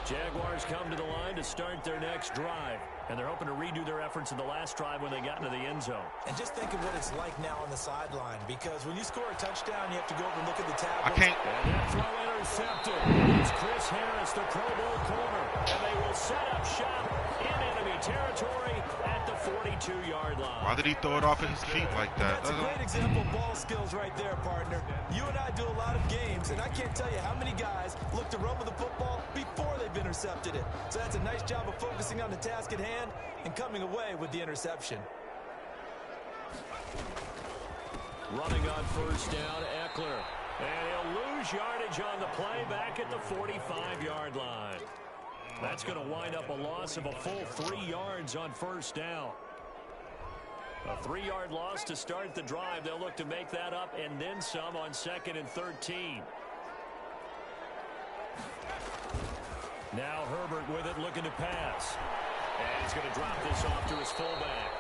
Jaguars come to the line to start their next drive. And they're hoping to redo their efforts in the last drive when they got into the end zone. And just think of what it's like now on the sideline, because when you score a touchdown, you have to go over and look at the tablets. I can't. And that throw intercepted. It's Chris Harris, the Pro Bowl corner. And they will set up shop in enemy territory at the 42-yard line. Why did he throw it off his feet like that? That's a great example of ball skills right there, partner. You and I do a lot of games, and I can't tell you how many guys look to run with the football before they've intercepted it. So that's a nice job of focusing on the task at hand and coming away with the interception. Running on first down, Eckler. And he'll lose yardage on the play back at the 45-yard line. That's going to wind up a loss of a full 3 yards on first down. A 3-yard loss to start the drive. They'll look to make that up and then some on 2nd and 13. Now Herbert with it, looking to pass. And he's going to drop this off to his fullback.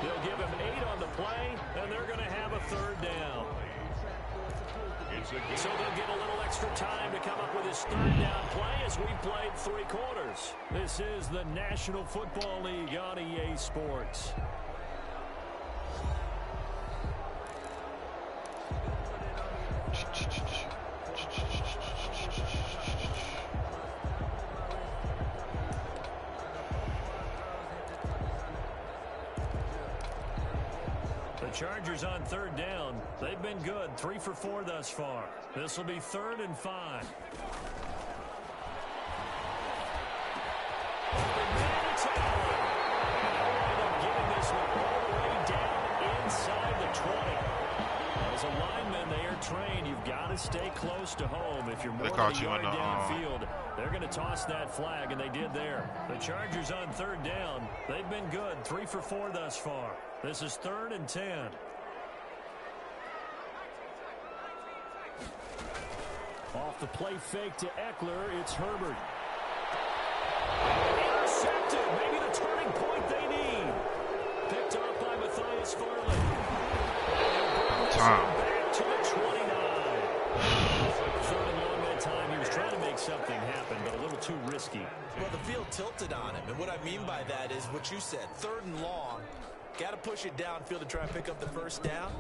They'll give him 8 on the play, and they're going to have a 3rd down. So they'll get a little extra time to come up with his 3rd down play as we played 3 quarters. This is the National Football League on EA Sports. The Chargers on 3rd down. They've been good. 3 for 4 thus far. This will be 3rd and 5. Getting this one all the way down inside the 20. As a lineman, they are trained. You've got to stay close to home. If you're more than a yard downfield, they're going to toss that flag, and they did there. The Chargers on 3rd down. They've been good. 3 for 4 thus far. This is 3rd and 10. Off the play fake to Eckler, it's Herbert. Intercepted. Maybe the turning point they need. Picked off by Matthias Farley. Back to the 29. 3rd and long that time. He was trying to make something happen, but a little too risky. Well, the field tilted on him, and what I mean by that is what you said. 3rd and long. Got to push it downfield to try and pick up the 1st down.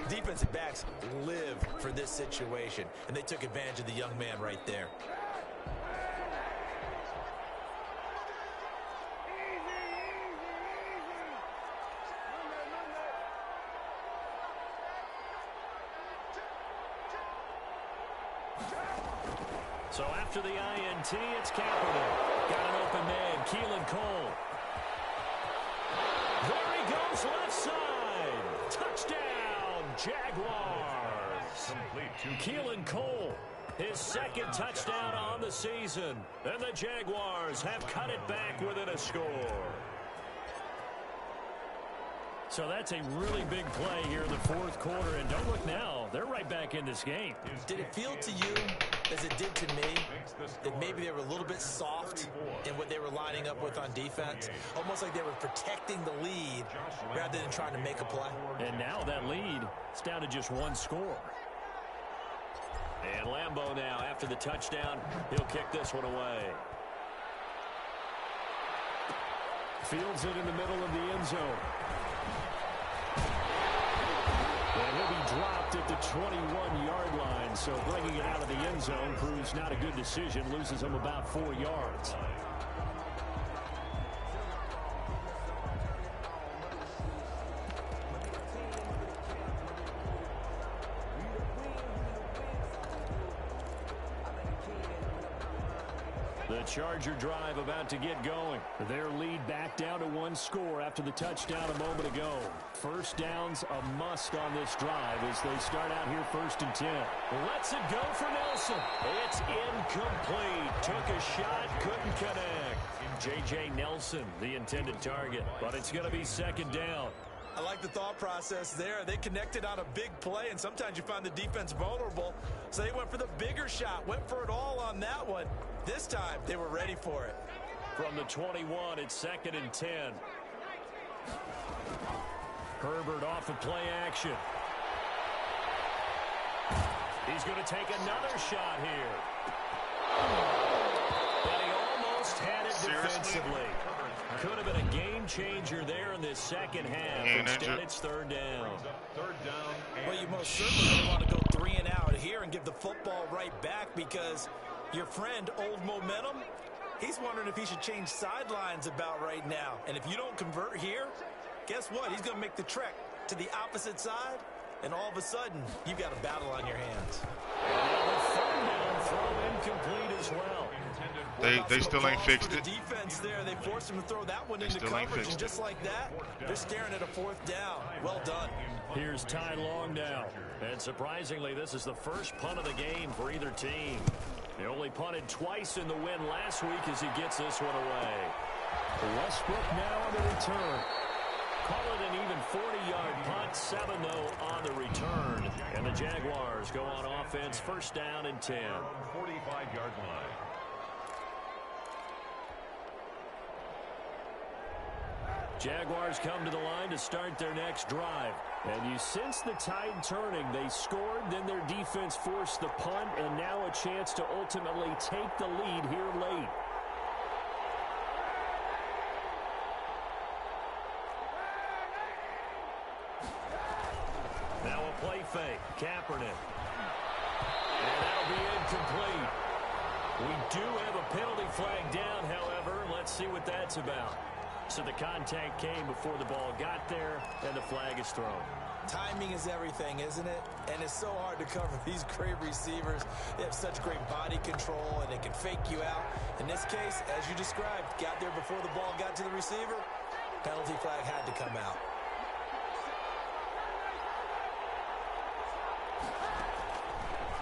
Defensive backs live for this situation, and they took advantage of the young man right there. So after the INT, it's Kaepernick. Got an open man, Keelan Cole. There he goes, left side. Touchdown, Jaguars. Keelan Cole, his 2nd touchdown on the season. And the Jaguars have cut it back within a score. So that's a really big play here in the 4th quarter. And don't look now, they're right back in this game. Did it feel to you, as it did to me, that maybe they were a little bit soft in what they were lining up with on defense? Almost like they were protecting the lead rather than trying to make a play. And now that lead is down to just 1 score. And Lambeau now, after the touchdown, he'll kick this one away. Fields it in the middle of the end zone. And he'll be dropped at the 21-yard line, so bringing it out of the end zone proves not a good decision, loses him about 4 yards. The Charger drive about to get going. Their lead back down to 1 score after the touchdown a moment ago. 1st down's a must on this drive as they start out here 1st and 10. Lets it go for Nelson. It's incomplete. Took a shot, couldn't connect. J.J. Nelson, the intended target, but it's going to be 2nd down. I like the thought process there. They connected on a big play, and sometimes you find the defense vulnerable. So they went for the bigger shot, went for it all on that one. This time, they were ready for it. From the 21, it's 2nd and 10. Herbert off of play action. He's going to take another shot here. defensively. Could have been a game changer there in this second half. Instead, it's third down. Well, you most certainly don't want to go 3 and out here and give the football right back, because your friend, Old Momentum, he's wondering if he should change sidelines about right now. And if you don't convert here, guess what? He's going to make the trek to the opposite side, and all of a sudden, you've got a battle on your hands. And the third down throw incomplete as well. They still ain't fixed it. Defense there, they forced him to throw that one into coverage, and just like that, they're staring at a 4th down. Well done. Here's Ty Long now. And surprisingly, this is the first punt of the game for either team. They only punted twice in the win last week as he gets this one away. Westbrook now on the return. Call it an even 40-yard punt, 7 though on the return. And the Jaguars go on offense, first down and 10. 45-yard line. Jaguars come to the line to start their next drive. And you sense the tide turning. They scored, then their defense forced the punt, and now a chance to ultimately take the lead here late. Now a play fake. Kaepernick. And that'll be incomplete. We do have a penalty flag down, however. Let's see what that's about. So the contact came before the ball got there, and the flag is thrown. Timing is everything, isn't it? And it's so hard to cover these great receivers. They have such great body control, and they can fake you out. In this case, as you described, got there before the ball got to the receiver. Penalty flag had to come out.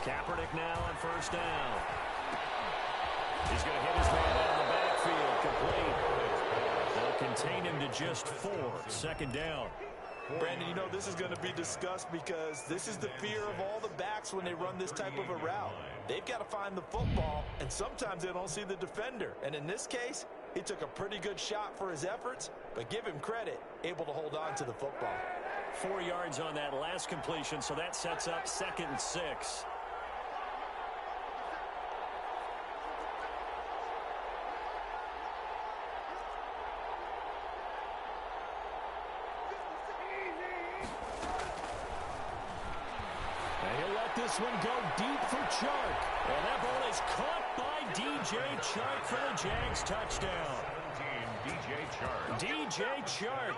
Kaepernick now on first down. He's going to hit his man out of the backfield. Complete. They'll contain him to just 4. Second down. Brandon, you know this is going to be discussed, because this is the fear of all the backs when they run this type of a route. They've got to find the football, and sometimes they don't see the defender. And in this case, he took a pretty good shot for his efforts, but give him credit, able to hold on to the football. 4 yards on that last completion, so that sets up 2nd and 6. This one go deep for Chark. And that ball is caught by DJ Chark for the Jags touchdown. DJ Chark,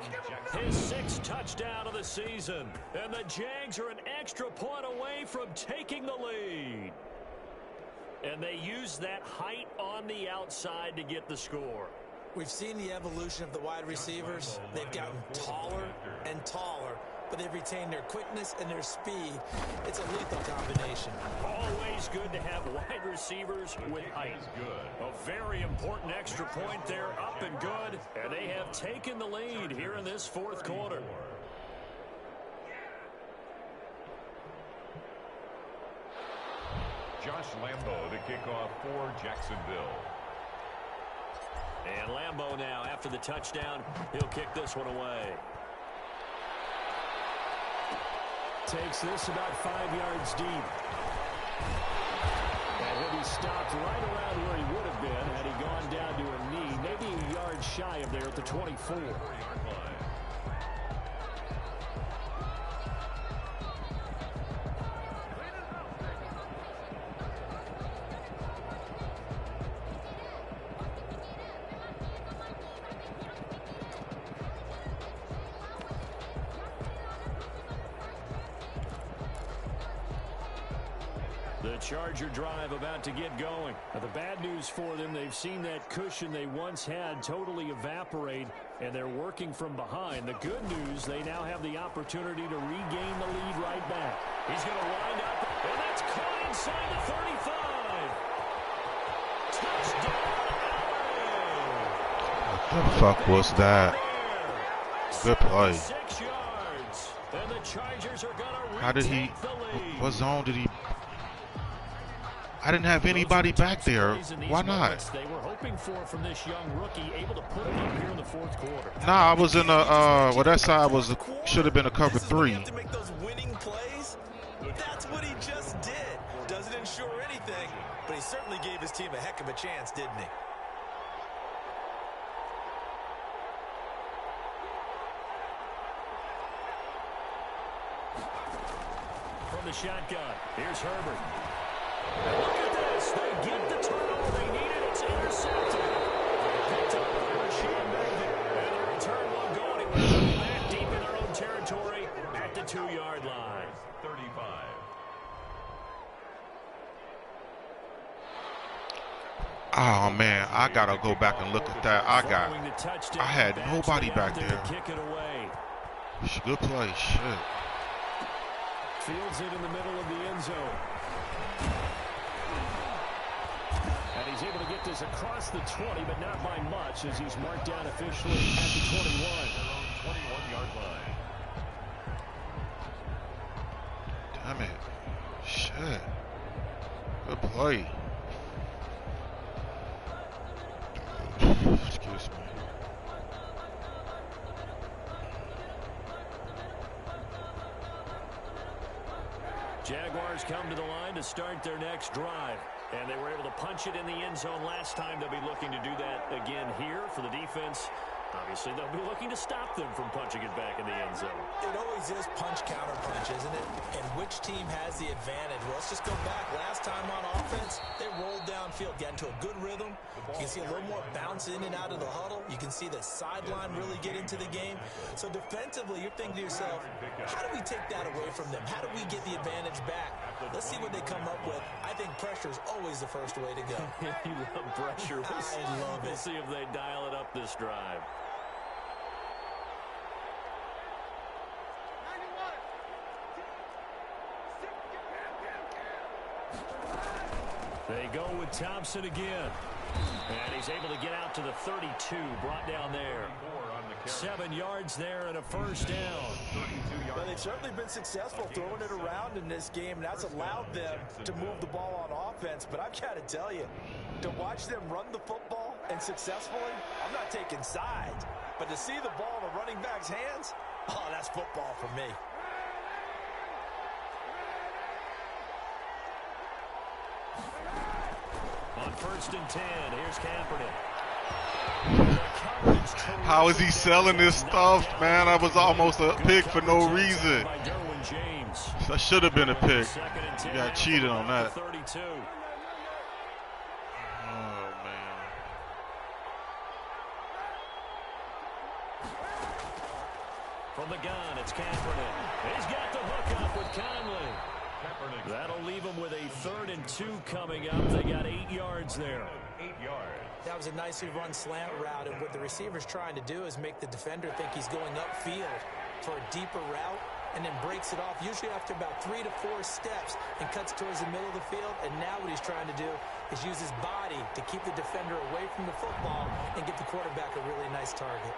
his 6th touchdown of the season. And the Jags are an extra point away from taking the lead. And they use that height on the outside to get the score. We've seen the evolution of the wide receivers. They've gotten taller and taller, but they've retained their quickness and their speed. It's a lethal combination. Always good to have wide receivers with height. A very important extra point there, up and good. And they have taken the lead here in this 4th quarter. Josh Lambo to kick off for Jacksonville. And Lambo now, after the touchdown, he'll kick this one away. Takes this about 5 yards deep. And he'll be stopped right around where he would have been had he gone down to a knee, maybe a yard shy of there at the 24. The Charger drive about to get going. Now, the bad news for them, they've seen that cushion they once had totally evaporate, and they're working from behind. The good news, they now have the opportunity to regain the lead right back. He's going to wind up, and that's caught inside the 35. Touchdown, What the fuck was that? Good play. 6 yards, and the Chargers are going to How did he? retake the lead. What zone did he? I didn't have anybody back there. Why not? They were hoping for from this young rookie, able to put it up here in the 4th quarter. Nah, I was in a well, that side was should have been a cover 3. To make those winning plays, that's what he just did. Doesn't ensure anything, but he certainly gave his team a heck of a chance, didn't he? the shotgun. Here's Herbert. And look at this. They get the turnover they needed. It's intercepted. Picked up by Rasheed Bateman. And the return won't go anywhere. They'll be back deep in their own territory at the 2-yard line. 35. Oh man, I gotta go back and look at that. I had nobody back there. Good play. Shit. Fields it in the middle of the end zone. And he's able to get this across the 20, but not by much, as he's marked down officially at the 21. Their own 21-yard line. Damn it. Shit. Good play. Excuse me. Jaguars come to the line to start their next drive. And they were able to punch it in the end zone last time. They'll be looking to do that again here for the defense. Obviously, they'll be looking to stop them from punching it back in the end zone. It always is punch-counter-punch, isn't it? And which team has the advantage? Well, let's just go back. Last time on offense, they rolled downfield, got into a good rhythm. You can see a little more bounce in and out of the huddle. You can see the sideline really get into the game. So defensively, you're thinking to yourself, how do we take that away from them? How do we get the advantage back? Let's see what they come up with. I think pressure is always the first way to go. You love pressure. I love it. We'll see if they dial it up this drive. They go with Thompson again. And he's able to get out to the 32, brought down there. 7 yards there and a first down. Well, they've certainly been successful throwing it around in this game, and that's allowed them to move the ball on offense. But I've got to tell you, to watch them run the football and successfully, I'm not taking sides, but to see the ball in the running back's hands, oh, that's football for me. On 1st and 10, here's Kaepernick. How is he selling this stuff, man? That was almost a pick for no reason. That should have been a pick. You got cheated on that. Oh, man. From the gun, it's Kaepernick. He's got the hook up with Conley. That'll leave them with a 3rd and 2 coming up. They got 8 yards there. 8 yards. That was a nicely run slant route, and what the receiver's trying to do is make the defender think he's going upfield for a deeper route, and then breaks it off, usually after about 3 to 4 steps, and cuts towards the middle of the field. And now what he's trying to do is use his body to keep the defender away from the football and get the quarterback a really nice target.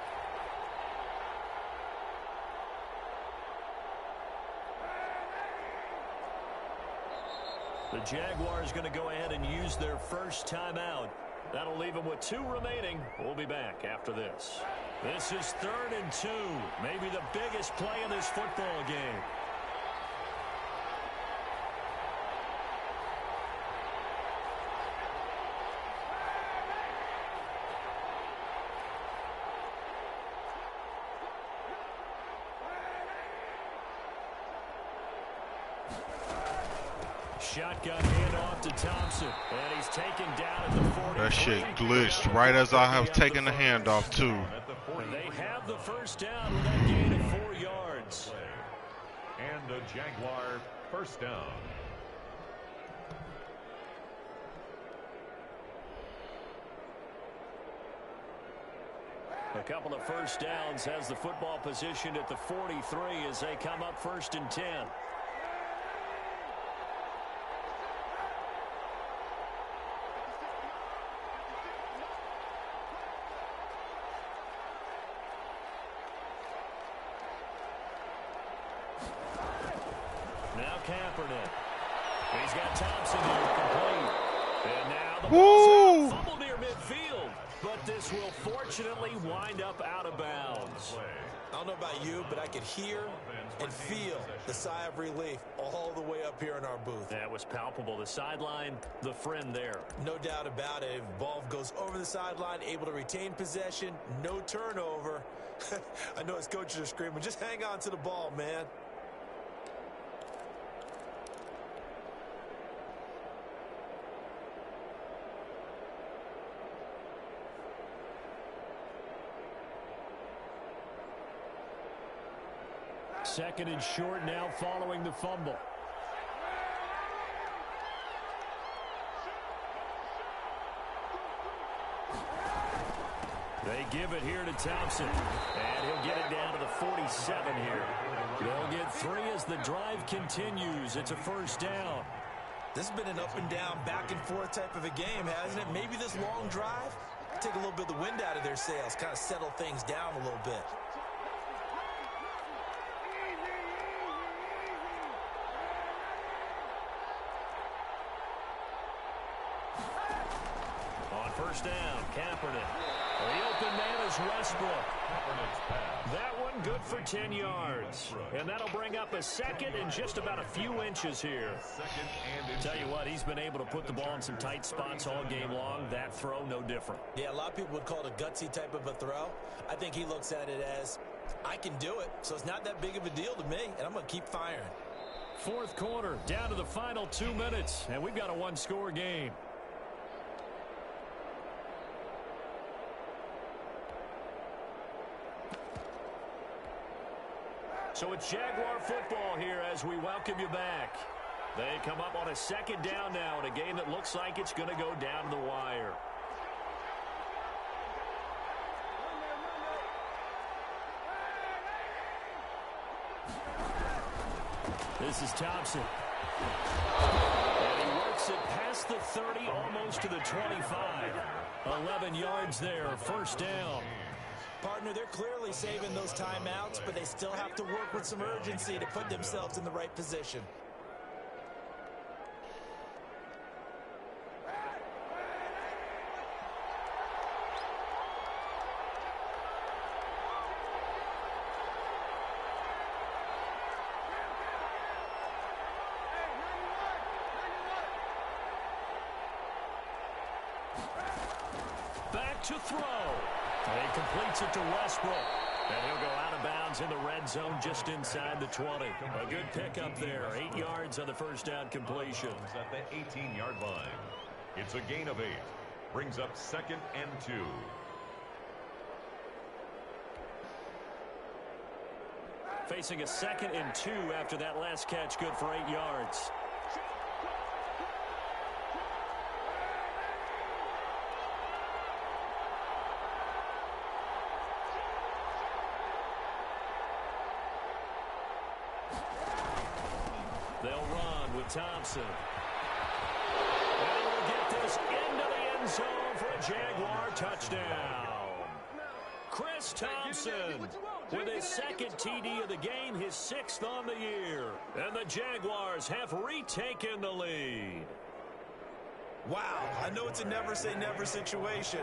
The Jaguars going to go ahead and use their first timeout. That'll leave them with 2 remaining. We'll be back after this. This is 3rd and 2. Maybe the biggest play in this football game. Shotgun handoff to Thompson, and he's taken down at the 40. That shit glitched right as I was taking the handoff, too. And they have the first down with that gain of 4 yards. And a Jaguar first down. A couple of first downs has the football positioned at the 43 as they come up 1st and 10. Now Kaepernick. He's got Thompson here complete. And now the ball's out, fumble near midfield. But this will fortunately wind up out of bounds. I don't know about you, but I could hear and feel the sigh of relief all the way up here in our booth. That was palpable. The sideline, the friend there. No doubt about it. If ball goes over the sideline, able to retain possession, no turnover. I know his coaches are screaming, just hang on to the ball, man. Second and short now following the fumble. They give it here to Thompson, and he'll get it down to the 47 here. They'll get 3 as the drive continues. It's a first down. This has been an up and down, back and forth type of a game, hasn't it? Maybe this long drive, take a little bit of the wind out of their sails, kind of settle things down a little bit. On first down, Kaepernick. The open man is Westbrook. That one good for 10 yards. And that'll bring up a second and just about a few inches here. Tell you what, he's been able to put the ball in some tight spots all game long. That throw, no different. Yeah, a lot of people would call it a gutsy type of a throw. I think he looks at it as, I can do it, so it's not that big of a deal to me, and I'm going to keep firing. Fourth quarter, down to the final 2 minutes, and we've got a one-score game. So it's Jaguar football here as we welcome you back. They come up on a second down now in a game that looks like it's going to go down to the wire. This is Thompson. And he works it past the 30, almost to the 25. 11 yards there, first down. Partner, they're clearly saving those timeouts, but they still have to work with some urgency to put themselves in the right position. Back to throw. And he completes it to Westbrook. And he'll go out of bounds in the red zone just inside the 20. A good pickup there. 8 yards on the first down completion. At the 18-yard line. It's a gain of 8. Brings up second and 2. Facing a second and 2 after that last catch. Good for 8 yards. They'll run with Thompson. And we'll get this into the end zone for a Jaguar touchdown. Chris Thompson with his second TD of the game, his 6th on the year. And the Jaguars have retaken the lead. Wow, I know it's a never-say-never situation,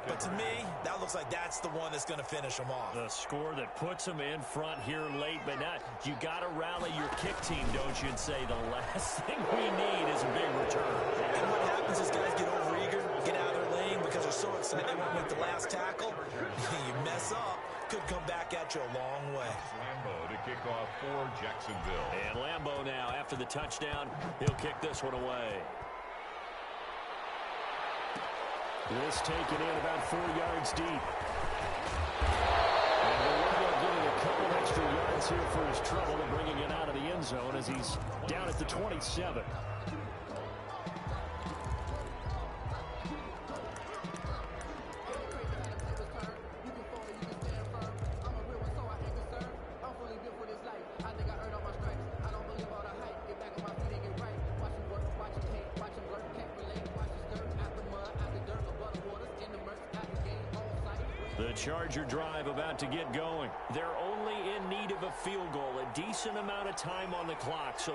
but to me, that looks like that's the one that's going to finish them off. The score that puts them in front here late, but not. You got to rally your kick team, don't you, and say the last thing we need is a big return. And what happens is guys get overeager, get out of their lane because they're so excited they want to make the last tackle. You mess up, could come back at you a long way. Lambo to kick off for Jacksonville. And Lambo now, after the touchdown, he'll kick this one away. This taken in about 4 yards deep. And Lambo getting a couple extra yards here for his trouble and bringing it out of the end zone as he's down at the 27. The Charger drive about to get going. They're only in need of a field goal, a decent amount of time on the clock. So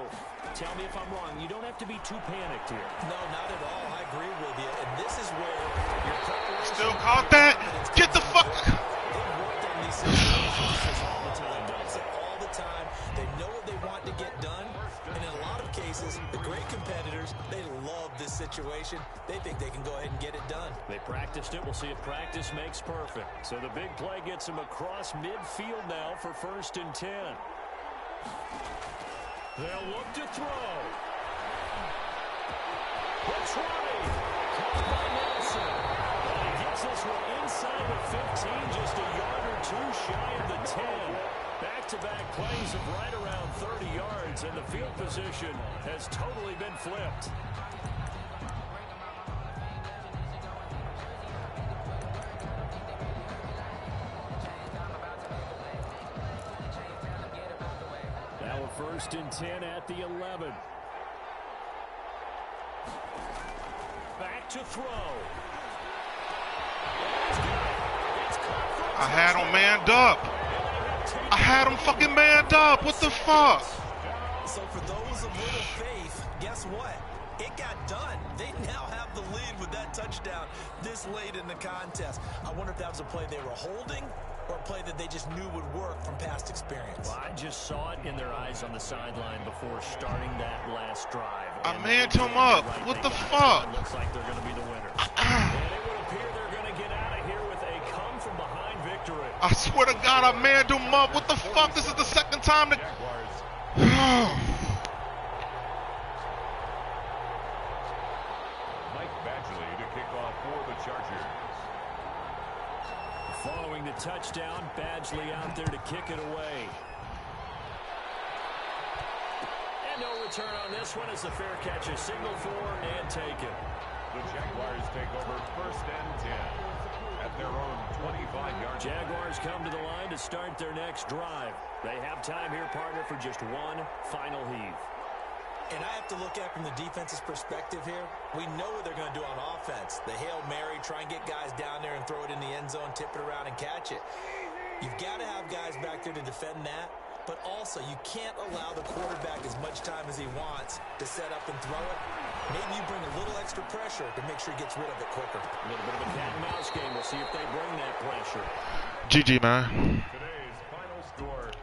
tell me if I'm wrong. You don't have to be too panicked here. No, not at all. I agree with you. And this is where your preparation... Still caught that? Get the fuck... They've worked on these situations all the time. All the time. They know what they want to get done. And in a lot of cases, the great competitors, they love this situation. They think they can go ahead and get it done. They practiced it. We'll see if practice makes perfect. So the big play gets them across midfield now for 1st and 10. They'll look to throw. It's running. Caught by Nelson. And he gets this one inside the 15, just a yard or two shy of the 10. Back to back-to-back plays of right around 30 yards, and the field position has totally been flipped. Now a 1st and 10 at the 11. Back to throw. I had him manned up. I had him fucking manned up. What the fuck? So for those of little faith, guess what? It got done. They now have the lead with that touchdown this late in the contest. I wonder if that was a play they were holding or a play that they just knew would work from past experience. Well, I just saw it in their eyes on the sideline before starting that last drive. I manned him up. What the fuck? Looks like they're going to be the winner. And it would appear they're going to get out of here with a come-from-behind victory. I swear to God, I manned him up. What the fuck? This is the second time that... Mike Badgley to kick off for the Chargers. Following the touchdown, Badgley out there to kick it away. And no return on this one as the fair catch is signaled for and taken. The Jaguars take over 1st and 10 at their own 25-yard. Jaguars come to the line to start their next drive. They have time here, partner, for just one final heave. And I have to look at from the defense's perspective here. We know what they're going to do on offense. The Hail Mary, try and get guys down there and throw it in the end zone, tip it around and catch it. You've got to have guys back there to defend that. But also, you can't allow the quarterback as much time as he wants to set up and throw it. Maybe you bring a little extra pressure to make sure he gets rid of it quicker. A little bit of a cat and mouse game. We'll see if they bring that pressure. GG, man. Today's final score.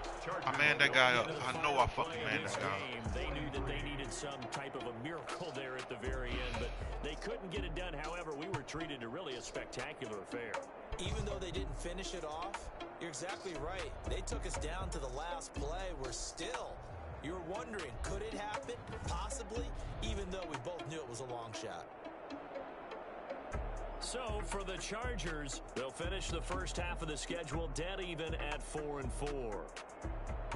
I manned that guy up. I know I fucking manned that guy up. They knew that they needed some type of a miracle there at the very end, but they couldn't get it done. However, we were treated to really a spectacular affair. Even though they didn't finish it off, you're exactly right. They took us down to the last play. We're still, you're wondering, could it happen? Possibly, even though we both knew it was a long shot. So for the Chargers, they'll finish the first half of the schedule dead even at 4-4.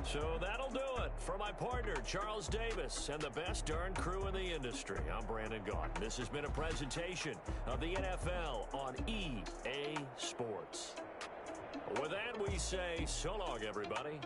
So that'll do it for my partner, Charles Davis, and the best darn crew in the industry. I'm Brandon Gaudin. This has been a presentation of the NFL on EA Sports. With that, we say so long, everybody.